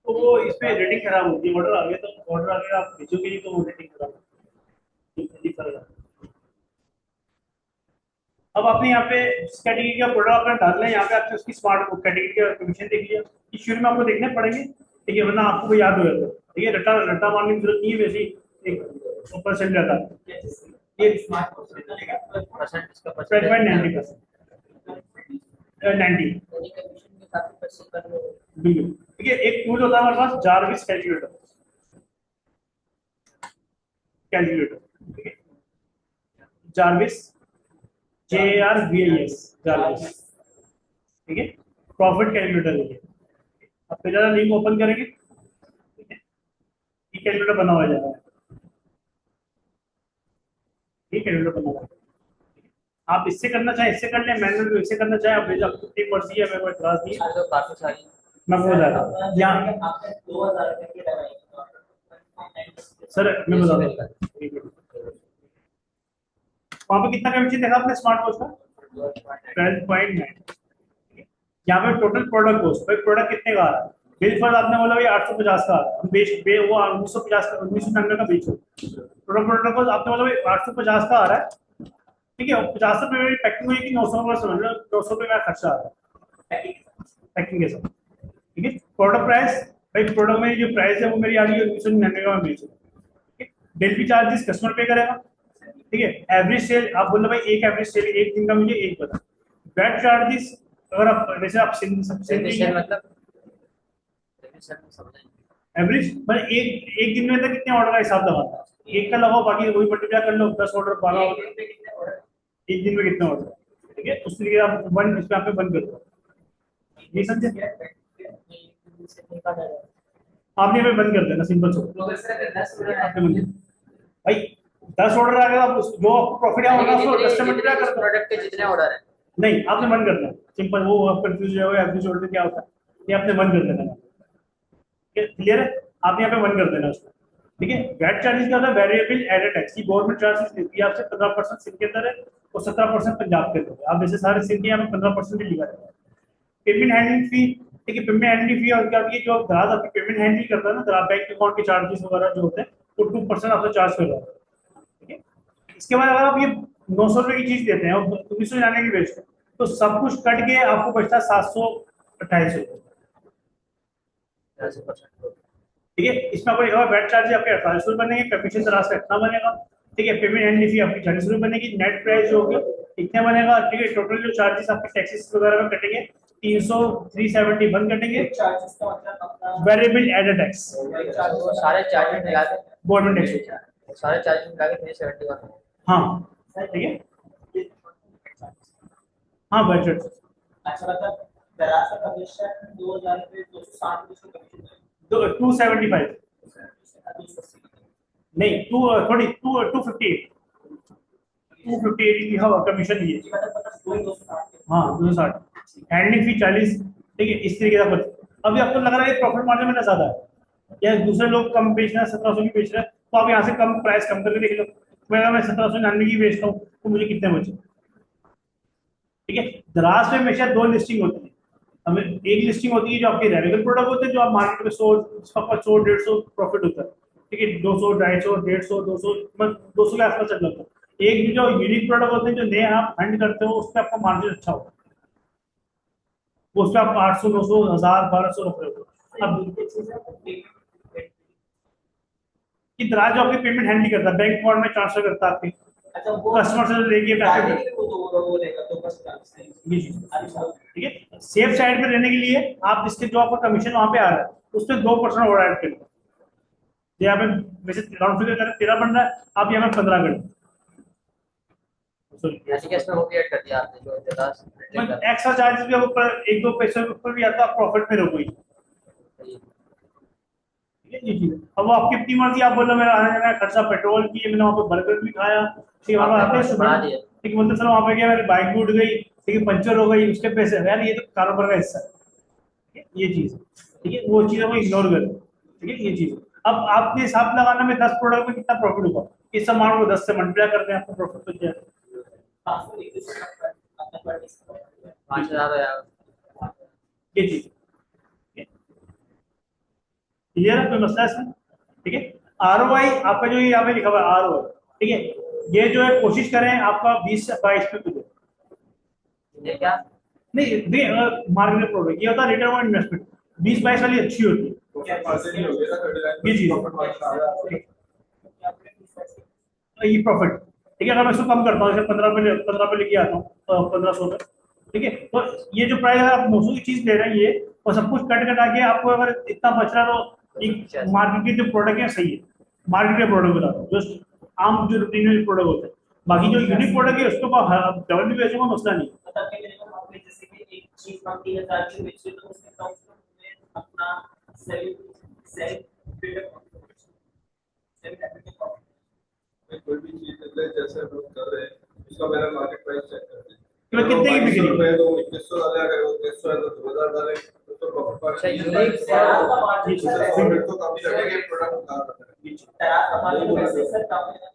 तो वो इस पे रेटिंग खराब होती है, ऑर्डर आ गया तो ऑर्डर आ गया आप भेजोगे नहीं तो वो रेटिंग खराब होती है, जल्दी करेगा। अब आपने यहाँ पे जिस कैटेगरी का प्रोडक्ट आपने डालना है यहाँ पे आपने उसकी स्मार्ट कैटेगरी का कमीशन देख लिया, ये शुरू में आपको देखने पड़ेंगे, ठीक है, वरना आपको याद हो जाता है, ठीक है, रटा रटा मारने की जरूरत नहीं है, वैसे ही एक परसेंट रहता है, ये स्मार्ट परसेंट इसका 12.90%, 90 कमीशन के काफी पैसे कर लो। बिल्कुल, ठीक है। एक टूल होता है हमारे पास जारविस कैलकुलेटर, ठीक है, जारविस JARVIS जारविस, ठीक है, प्रॉफिट कैलकुलेटर है ये। अब फिर जरा लिंक ओपन करेंगे, ठीक है, ये कैलकुलेटर बना हुआ है, ये कैलकुलेटर बना हुआ है, आप इससे करना चाहे इससे कर लें, मैनुअल इससे करना चाहे आप भेजो, आपकी अपनी मर्जी है, मेरे को इतराज नहीं है, तो काफी सारी मैं बोल रहा था यहाँ आपने 2000 रुपए की लगाई सर, मैं बता दूँ वहाँ पे कितना कमीशन देखा आपने स्मार्ट वॉच का 12.9, यहाँ पे टोटल प्रोडक्ट कॉस्ट, भाई प्रोडक्ट कितने का आ रहा है, बिल फर्ज आपने बोला भाई 850 का आ रहा है, हम वो 1950 का 1999 का बेचो, टोटल प्रोडक्ट कॉस्ट आपने बोला भाई 850 का आ रहा है, ठीक है, 50 रुपए में पैकिंग हुई कि 900 रुपये समझ लो, 200 रुपये का खर्चा आ रहा है पैकिंग के साथ, ठीक है। प्रोडक्ट प्राइस, भाई प्रोडक्ट में जो प्राइस है वो मेरी आ रही है 1999 का मैं बेच रहा हूँ, डिलीवरी चार्जेस कस्टमर पे करेगा, ठीक है। एवरेज सेल आप बोल रहे भाई एक एवरेज सेल एक दिन का मुझे एक बता, वेट चार्जेस अगर आप जैसे आप रेमिशन मतलब रेमिशन समझें। एवरेज मतलब एक दिन में तो कितने ऑर्डर का हिसाब लगाता है, एक का लगाओ बाकी वही मल्टीप्लाई कर लो, 10 ऑर्डर 12 ऑर्डर, एक दिन में कितने ऑर्डर, ठीक है, उस तरीके आप वन इसमें आप बंद कर दो, ये समझे, आपने हमें बंद कर देना, सिंपल सो आपने बंद कर देना। भाई 10 ऑर्डर आ गए, आप जो आपको प्रॉफिट आएगा उसको 10 से मल्टीप्लाई कर दो, प्रोडक्ट के जितने ऑर्डर है नहीं आपने बंद कर देना, सिंपल, वो आप कंफ्यूज हो गए एवरेज ऑर्डर क्या होता है, ये आपने बंद कर देना, क्लियर है, आपने यहाँ पे बंद कर देना उसको, ठीक है। वैट चार्जेस क्या होता है, वेरिएबल एडेड टैक्स की गवर्नमेंट चार्जेस लेती है आपसे 15% सिंध के अंदर है और 17% पंजाब के अंदर है, आप जैसे सारे सिंध के यहाँ पे 15% लिखा है। पेमेंट हैंडलिंग फी, ठीक है, पेमेंट हैंडलिंग फी और क्या जो ग्राहक आपकी पेमेंट हैंडलिंग करता है ना, ग्राहक बैंक अकाउंट के चार्जेस वगैरह जो होते हैं वो 2% आपसे चार्ज कर रहा है, ठीक है। इसके बाद अगर आप ये 900 रुपए की चीज देते हैं और 1999 की बेचते हैं तो सब कुछ कट के आपको बचता है 728 रुपये, ठीक है। इसमें आपको लिखा हुआ वेट चार्ज आपके 48 रुपये बनेंगे, कमीशन दराज का इतना बनेगा, ठीक है, पेमेंट हैंडलिंग फी आपकी 40 रुपये बनेगी, नेट प्राइस जो होगी इतना बनेगा, ठीक है। टोटल जो चार्जेस आपके टैक्सेस वगैरह में कटेंगे 300 370 बंद कटेंगे, चार्जेस का मतलब अपना वेरिएबल एडेड टैक्स वो सारे चार्जेस मिला के गवर्नमेंट टैक्स, सारे चार्जेस मिला के 371 हाँ ठीक है, हाँ बजट अच्छा मतलब दराज का कमीशन 2000 रुपए 260 रुपए कमीशन 275 नहीं टू थोड़ी 258 की हाँ कमीशन ये, हाँ 260 हैंडलिंग फी 40, ठीक है, इस तरीके का कुछ। अभी आपको लग रहा है प्रॉफिट मार्जिन में ज्यादा है या दूसरे लोग कम बेच रहे हैं 1700 की बेच रहे हैं, तो आप यहाँ से कम प्राइस कम करके देख लो, मैं 1799 की बेचता हूँ तो मुझे कितने बचे, ठीक है। दराज में हमेशा 2 लिस्टिंग होती है, हमें एक लिस्टिंग होती है जो आपके रेगुलर प्रोडक्ट होते हैं जो आप मार्केट में 100 100 150 प्रॉफिट होता है, ठीक है, 200 250 150 200 200 के आसपास चल जाता है। एक जो यूनिक प्रोडक्ट होते हैं जो नए आप फंड करते हो उस पर आपका मार्जिन अच्छा होता है, वो उस पर आप 800 900 1000 1200 रख रहे हो। अब कि दराज जो आपकी पेमेंट हैंडल करता है, बैंक अकाउंट में ट्रांसफर करता है आपके अच्छा वो कस्टमर से लेके पैसे, वो लेगा तो बस अच्छा ठीक है। सेफ साइड पे रहने के लिए आप इसके जो आपका कमीशन वहां पे आ रहा है उस पर 2% और ऐड करें, यहाँ पे वैसे राउंड फिगर करें 13 बन रहा है, आप यहाँ पे 15 करें, यानी कि इसमें वो भी ऐड कर दिया आपने जो दराज एक्स्ट्रा चार्जेस भी ऊपर 1-2 पैसे ऊपर भी आता है, प्रॉफिट में रहो ही, ठीक है ये चीज। अब वो आपकी अपनी मर्जी, आप बोलो मेरा आने जाने का खर्चा पेट्रोल की है, मैंने वहाँ पे बर्गर भी खाया, ठीक है, वहाँ पे आते हैं सुबह, ठीक है, मतलब चलो वहाँ पे गया मेरी बाइक भी उड़ गई, ठीक है, पंचर हो गई, उसके पैसे यार ये तो कारोबार का हिस्सा है, ठीक है ये चीज, ठीक है, वो चीज़ को इग्नोर करें, ठीक है ये चीज। अब आपने हिसाब लगाना में 10 प्रोडक्ट में कितना प्रॉफिट होगा, इस अमाउंट को 10 से मल्टीप्लाई करते हैं आपको प्रॉफिट तो क्या है 5000 ये चीज, क्लियर है, कोई मसला है इसमें, ठीक है। आरओआई आपका जो यहाँ पे लिखा हुआ है आरओआई, ठीक है, ये जो है कोशिश करें आपका 20 से 22 पे दे, ये क्या? नहीं मार्केट प्रोडक्ट ये होता है रिटर्न ऑन इन्वेस्टमेंट, 20-22 वाली अच्छी होती है। तो फिर मार्जिन ही हो गया ना 39 ये चीज प्रॉफिट मार्जिन आ गया। ये प्रॉफिट, ठीक है। अगर मैं इसको कम करता हूँ, जैसे 15 पे लेके आता हूँ 1500 पे, ठीक है। तो ये जो प्राइस है आप 900 की चीज ले रहे हैं ये, और सब कुछ कट कटा के आपको अगर इतना बच रहा है तो एक मार्केट के जो प्रोडक्ट है सही है, मार्केट के प्रोडक्ट बता रहा हूँ, जो आम जो रूटीन प्रोडक्ट होते हैं। बाकी जो यूनिक प्रोडक्ट है उसको डबल भी बेचूंगा, मसला नहीं। मतलब कि मेरे को आपने जैसे कि एक चीज हम 3000 की बेची तो उसमें कम से कम मैं अपना self self build up self efficient कोई भी चीज ले जैसे हम लोग कर रहे हैं उसका पहले मार्केट प्राइस चेक करते हैं कि मैं कितने की बिक रही है। है तो 2100 डाले, अगर वो 2300 है तो 2000 डाले, तो प्रॉफिट अच्छा, मार्जिन यूनिक का मार्जिन तो काफी लगेगा प्रोडक्ट उतार रहा है। दराज का मार्जिन वैसे सर कम है ना,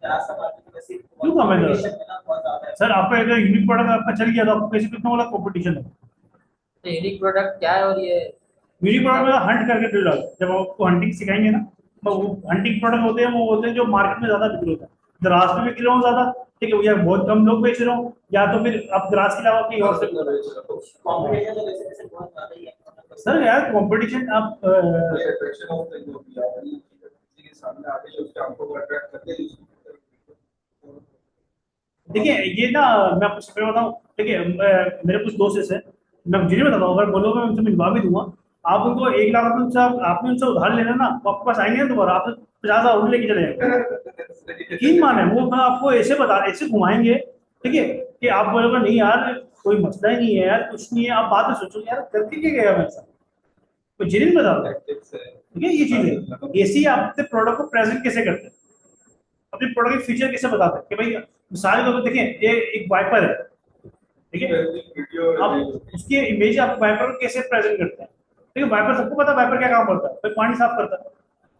दराज का मार्जिन वैसे क्यों कम है दराज? कंपटीशन में ना बहुत ज्यादा है। सर आपका अगर यूनिक प्रोडक्ट आपका चल गया तो आपको कैसे कितना वाला कंपटीशन है? तो यूनिक प्रोडक्ट क्या है और ये यूनिक प्रोडक्ट में हंट करके दे डालो, जब आपको हंटिंग सिखाएंगे ना, तो वो हंटिंग प्रोडक्ट होते हैं, वो होते हैं जो मार्केट में ज्यादा बिक रहे होता है। दराज पे बिक रहा हूँ ज्यादा, ठीक है, या बहुत कम लोग बेच रहे हो, या तो फिर आप दराज के अलावा कहीं और से। कंपटीशन तो वैसे वैसे बहुत ज्यादा ही है। सर यार कंपटीशन आप ये अट्रैक्शन ऑफ थिंग होती है, आप ये चीज किसी के सामने आके जो उसके आपको अट्रैक्ट करके देखिए ये ना, मैं आपको सच में बताऊं, देखिए मेरे कुछ दोस्त हैं, मैं मुझे नहीं बताता हूँ, अगर बोलोगे मैं उनसे मिलवा भी दूंगा। आप उनको 1 लाख रुपए उनसे आपने उनसे उधार लेना ना, वो आपके पास आएंगे ना दोबारा, आपसे 50,000 और लेके चले जाएंगे। यकीन माने वो, मैं आपको ऐसे बता, ऐसे घुमाएंगे, ठीक है, कि आप बोलोगे नहीं यार कोई मसला ही नहीं है यार, कुछ नहीं है। आप बाद में सोचोगे यार करके क्या गया मैं ऐसा, कोई जेन्युइन बता रहा हूँ, टैक्टिक्स है। ठीक है। ये चीज है, ऐसे ही आप अपने प्रोडक्ट को प्रेजेंट कैसे करते हैं, अपने प्रोडक्ट के फीचर कैसे बताते हैं कि भाई मिसाल के तौर पर देखें, ये एक वाइपर है, ठीक है। वीडियो अब उसकी इमेज आप वाइपर को कैसे प्रेजेंट करते हैं, ठीक है। वाइपर सबको पता है वाइपर क्या काम करता है, भाई पानी साफ करता है,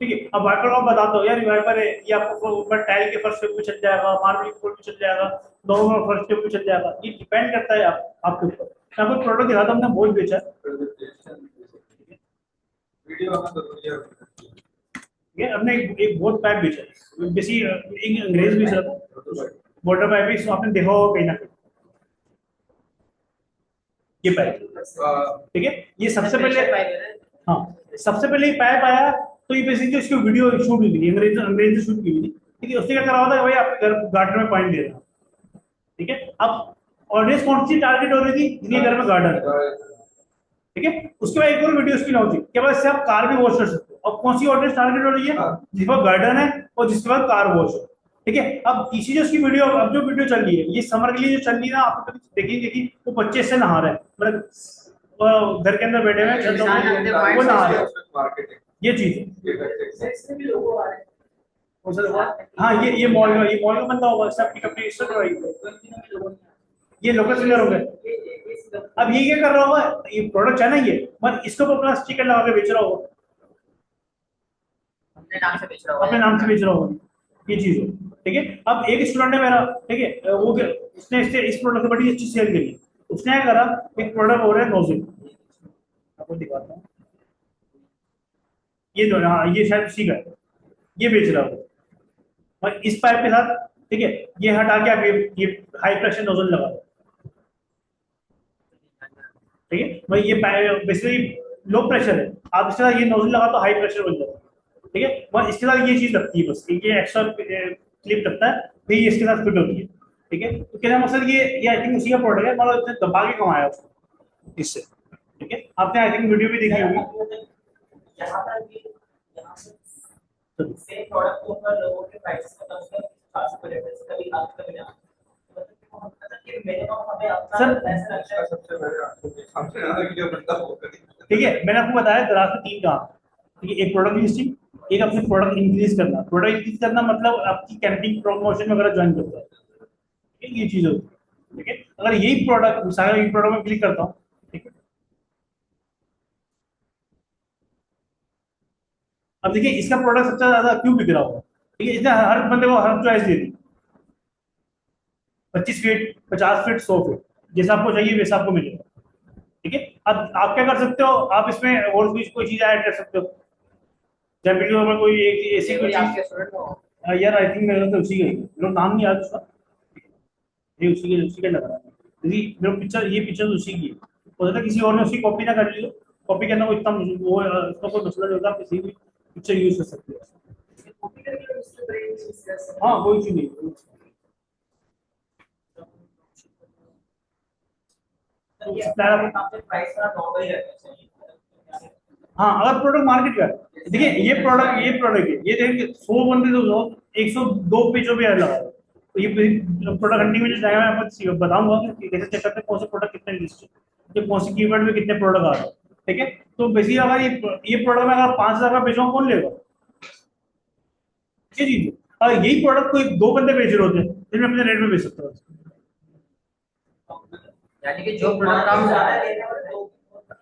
ठीक है। अब वाइपर को आप बताते हो यार ये वाइपर है, ये आपको ऊपर टाइल के फर्श पे भी चल जाएगा, मार्बल के ऊपर भी चल जाएगा, नॉर्मल फर्श पे भी चल जाएगा, ये डिपेंड करता है आपके ऊपर। मैं आपको प्रोडक्ट दिखाता हूं, हमने बहुत बेचा है, वीडियो हमें जरूरी है। ठीक है। हमने एक बहुत पाइप बेचा है, बेसी एक अंग्रेज भी सर, वाटर पाइप, इसको आपने देखा होगा कहीं ना कहीं, ये पाइप, ठीक है। ये सबसे पहले, हाँ, सबसे पहले ये पाइप आया, तो ये बेसिकली इसकी वीडियो शूट हुई थी, अंग्रेज ने शूट की हुई थी, ठीक है। उसने क्या करा होता है, भाई आपके घर गार्डन में पानी दे रहा है, ठीक है। अब ऑडियंस कौन सी टारगेट हो रही थी, जिनके घर में गार्डन है, ठीक है। उसके बाद एक और वीडियो उसकी लॉन्च हुई कि भाई इससे आप कार भी वॉश कर सकते हो। अब कौन सी ऑडियंस टारगेट हो रही है, जिसके पास गार्डन है और जिसके पास कार वॉश है, ठीक है। अब तीसरी जो उसकी वीडियो, अब जो वीडियो चल रही है, ये समर के लिए जो चल रही है ना, आप देखिए देखिए, वो बच्चे से नहा रहे हैं, मतलब घर के अंदर बैठे हुए हैं, छत पे, वो नहा रहे हैं, मार्केटिंग ये चीज है। ये टैक्टिक्स है। इसमें भी लोगो आ रहे हैं। हाँ, ये मॉल का बंदा होगा, इससे अपनी कंपनी रजिस्टर करवाई, ये लोकल सेलर हो गए। अब ये क्या कर रहा होगा, ये प्रोडक्ट है ना, ये मत इसको अपना स्टिकर लगा के बेच रहा होगा, अपने नाम से बेच रहा अपने नाम से बेच रहा होगा, ये चीज है, ठीक है। अब एक स्टूडेंट है मेरा, ठीक है, उसने इससे इस प्रोडक्ट से बड़ी अच्छी सेल करी, उसने क्या करा, एक प्रोडक्ट हो रहा है नोजिल, आपको दिखाता हूँ, ये जो, हाँ ये शायद उसी का है, ये बेच रहा है और इस पाइप के साथ, ठीक है, ये हटा के आप ये हाई प्रेशर नोजल लगा दो, ठीक है। भाई ये बेसिकली लो प्रेशर है, आप इसके साथ ये नोजल लगा तो हाई प्रेशर बन जाता है, ठीक है। बस इसके साथ ये चीज लगती है, बस ये एक्स्ट्रा क्लिप लगता है, फिर ये इसके साथ फिट होती है, ठीक है। तो कहना मकसद ये आई थिंक उसी का प्रोडक्ट है, मतलब इसने दबा के कमाया उसको इससे, ठीक है। आपने आई थिंक वीडियो भी देखी होगी। यहाँ पर भी यहाँ पर सेम प्रोडक्ट के ऊपर लोगों के प्राइसेस का उसका खास प्रेफरेंस कभी आप कभी ना, मतलब कि मिनिमम हमें अपना सर, पैसा लगता है। सबसे पहले आपको हमसे ज्यादा वीडियो बनता होगा। ठीक है, मैंने आपको बताया दराज के 3 काम, ठीक है। एक प्रोडक्ट लिस्टिंग, एक अपने प्रोडक्ट इंक्रीज करना, प्रोडक्ट इंक्रीज करना मतलब आपकी कैंपिंग प्रमोशन वगैरह ज्वाइन करता है, ठीक है, ये चीज होती है, ठीक है। अगर यही प्रोडक्ट, मिसाल एक प्रोडक्ट में क्लिक करता हूँ, ठीक है। अब देखिए इसका प्रोडक्ट सबसे ज्यादा क्यों बिक रहा होगा, ठीक है, इसने हर बंदे को हर चॉइस दे दी, 25 फीट, 50 फीट, 100 फीट, जैसा आपको चाहिए वैसा आपको मिलेगा, ठीक है। अब आप क्या कर सकते हो, आप इसमें और भी कोई चीज ऐड कर सकते हो, जब वीडियो में कोई एक ऐसी कोई आपके चीज, स्टूडेंट हो। यार आई थिंक मेरा तो उसी का ही, लोग नाम नहीं याद उसका, ये उसी के लग रहा है, मेरे पिक्चर, ये पिक्चर उसी की है, हो सकता है किसी और ने उसकी कॉपी ना कर ली हो, कॉपी करना कोई इतना वो इसका कोई मसला नहीं होता, आप किसी भी पिक्चर यूज कर सकते हो। कॉपी करके उससे ब्रेन यूज कर सकते हाँ कोई चीज नहीं। हैं। ये आपने प्राइस का नॉर्मल ही रखना चाहिए। हाँ अगर प्रोडक्ट मार्केट का है, देखिए ये प्रोडक्ट है, ये देखिए 100 बंदे तो 102 पेजों पे लगा है। तो ये प्रोडक्ट हंटिंग में जो जाएगा मैं आपको बताऊंगा कि कैसे चेक करते हैं कौन से प्रोडक्ट कितने लिस्ट है, कि कौन सी कीवर्ड में कितने प्रोडक्ट आ रहे हैं, ठीक है। तो बेसिकली अगर ये प्रोडक्ट में अगर 5,000 का बेचूंगा कौन लेगा, ये चीज है। और यही प्रोडक्ट कोई 2 बंदे बेच रहे होते हैं, फिर मैं अपने रेट में बेच सकता हूँ। यानी कि जो प्रोडक्ट कम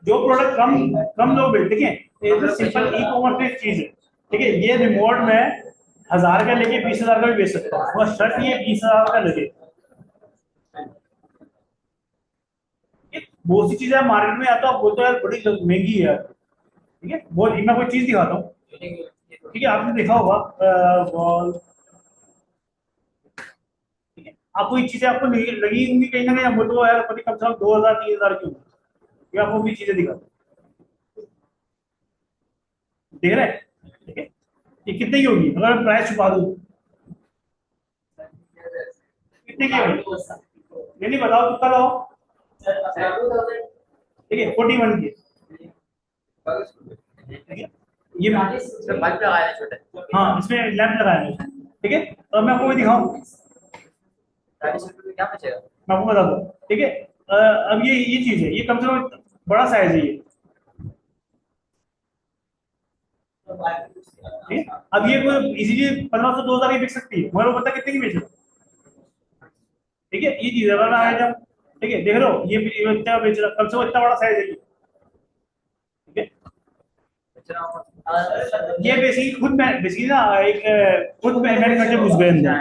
जो प्रोडक्ट कम कम लोग बेचते हैं, ये तो सिंपल ई कॉमर्स की चीज है, ठीक है। ये रिमोट में 1,000 का लेके 20,000 का भी बेच सकता हूँ, बस शर्त ये 20,000 का लगे। बहुत सी चीजें मार्केट में आता है, आप बोलते हो यार बड़ी महंगी है यार, ठीक है। वो मैं कोई चीज दिखाता हूँ, ठीक है। आपने देखा होगा बॉल, ठीक है। आपको ये चीजें आपको लगी होंगी कहीं ना कहीं, आप बोलते हो यार पता कम से कम 2,000 3,000 की होगी, ये आपको भी चीजें दिखाता हूँ, देख रहे हैं, ठीक है। ये कितने की होगी अगर मैं प्राइस छुपा दूं, कितने की होगी, नहीं बताओ कितना लाओ, ठीक है 41 की, ठीक है। ये इसमें बल्ब लगाए हैं छोटे, हाँ इसमें लैंप लगाया है, ठीक है। और मैं आपको भी दिखाऊं, 40 रुपये में क्या बचेगा? मैं आपको बता दूं, ठीक है। अब ये चीज है, ये कम से कम बड़ा साइज है ये, ठीक है। अब ये कोई इजीली 1,500 2,000 की बिक सकती है, मगर वो पता कितने की बेच रहा है, ठीक है। ये चीज है वाला आइटम, ठीक है। देख रहे हो ये इतना बेच रहा, कम से कम इतना बड़ा साइज है ये, ठीक है। बच रहा हूँ। ये बेसिकली ना एक खुद मैन्युफैक्चर घुस गए अंदर,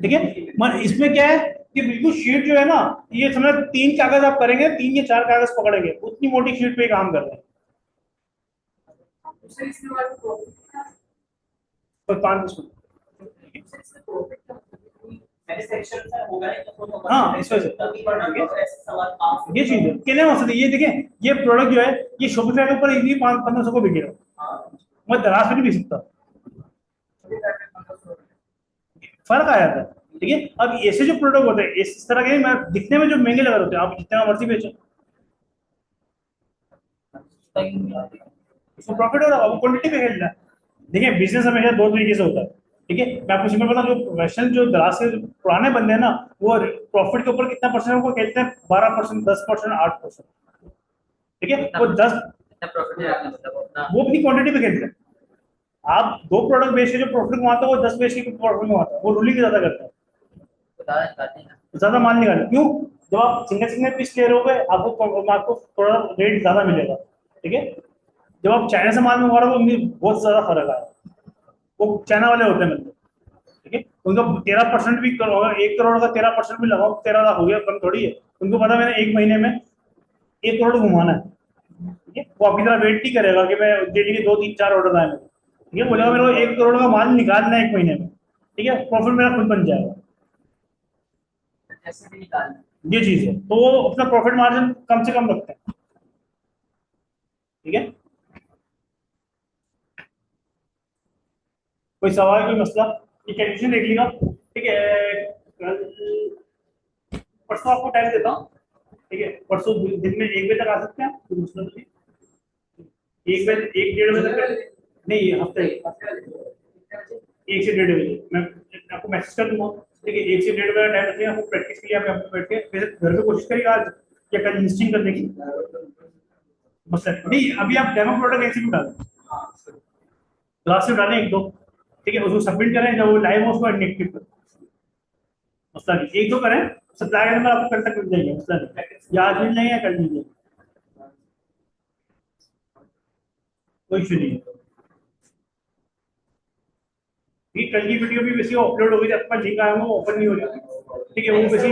ठीक है। मगर इसमें क्या है कि बिल्कुल शीट जो है ना, ये समझ 3 कागज आप करेंगे, 3 या 4 कागज पकड़ेंगे, उतनी मोटी शीट पे काम कर रहे हैं, कोई 5 मैन्युफैक्चर से होगा नहीं तो हाँ इस वजह से तभी बढ़ना तो ऐसे सवाल आप ये चीज है, कितने मकसद है ये देखें, ये प्रोडक्ट जो है ये शॉपिफाई के ऊपर इजीली 500-1500 को बिकेगा, मैं दराज पे नहीं बिक सकता, फर्क आ जाता है, ठीक है। अब ऐसे जो प्रोडक्ट होते हैं इस तरह के, मैं दिखने में जो महंगे लग रहे होते हैं, आप जितने मर्जी बेचो उसको प्रॉफिट हो रहा है, वो क्वांटिटी पे खेल रहा है। देखिए बिजनेस हमेशा 2 तरीके से होता है, ठीक है। मैं आपको सिंपल बताऊं, जो प्रोफेशनल जो दराज से पुराने बंदे हैं ना, वो प्रॉफिट के ऊपर कितना परसेंट को खेलते हैं, 12%, 10%, 8%, ठीक है। वो 10 इतना प्रॉफिट है मतलब अपना वो अपनी क्वांटिटी पे खेलते हैं। आप 2 प्रोडक्ट बेच के जो प्रॉफिट कमाता है, वो 10 बेच के प्रॉफिट कमाता है, वो रूलिंग ज्यादा करता है, बता निकालते हैं ना। ज्यादा माल निकाले क्यों, जब आप सिंगल सिंगल पीस ले रहे हो आपको थोड़ा रेट ज्यादा मिलेगा, ठीक है। जब आप चाइना से माल मंगवा रहे हो उनमें बहुत ज्यादा फर्क आया, वो चाइना वाले होते हैं मतलब, ठीक है। उनका 13% भी करो, 1 करोड़ का 13% भी लगाओ, 13 लाख हो गया, कम थोड़ी है। उनको पता मैंने 1 महीने में 1 करोड़ घुमाना है, ठीक है। वो आपकी तरह वेट नहीं करेगा कि मैं डेली के 2 3 4 ऑर्डर आए मेरे, ठीक है। बोलेगा मेरे को 1 करोड़ का माल निकालना है 1 महीने में, ठीक है, प्रॉफिट मेरा खुद बन जाएगा, ऐसे भी निकालना। ये चीज है। तो वो अपना प्रॉफिट मार्जिन कम से कम रखते हैं, ठीक है। कोई सवाल कोई मसला, ये कंडीशन देख लीजिएगा, ठीक है। परसों आपको टाइम देता हूँ, ठीक है। परसों दिन में 1 बजे तक आ सकते हैं, कोई मसला तो नहीं, 1 बजे 1 1:30 बजे तक, नहीं ये हफ्ते 1 से 1:30 बजे मैं आपको मैसेज कर दूंगा, ठीक है। 1 से 1:30 बजे टाइम रखिए, आपको प्रैक्टिस के लिए, आप यहाँ पे बैठ के फिर घर पे कोशिश करिएगा आज या कल लिस्टिंग करने की, मसला नहीं। अभी आप डेमो प्रोडक्ट ऐसे भी डालें, क्लास से डालें 1 2, ठीक है, उसको सबमिट करें, जब वो लाइव हो उसको इनएक्टिव करें, मसला नहीं। 1 2 करें, सप्लाई नंबर आपको कल तक मिल जाएंगे, मसला नहीं, या आज मिल जाएंगे या कल मिल जाएंगे, कोई इशू नहीं है। ठीक, कल की वीडियो भी वैसे अपलोड हो गई थी, आपका लिंक आया हुआ, वो ओपन नहीं हो रही थी, ठीक है। वो वैसे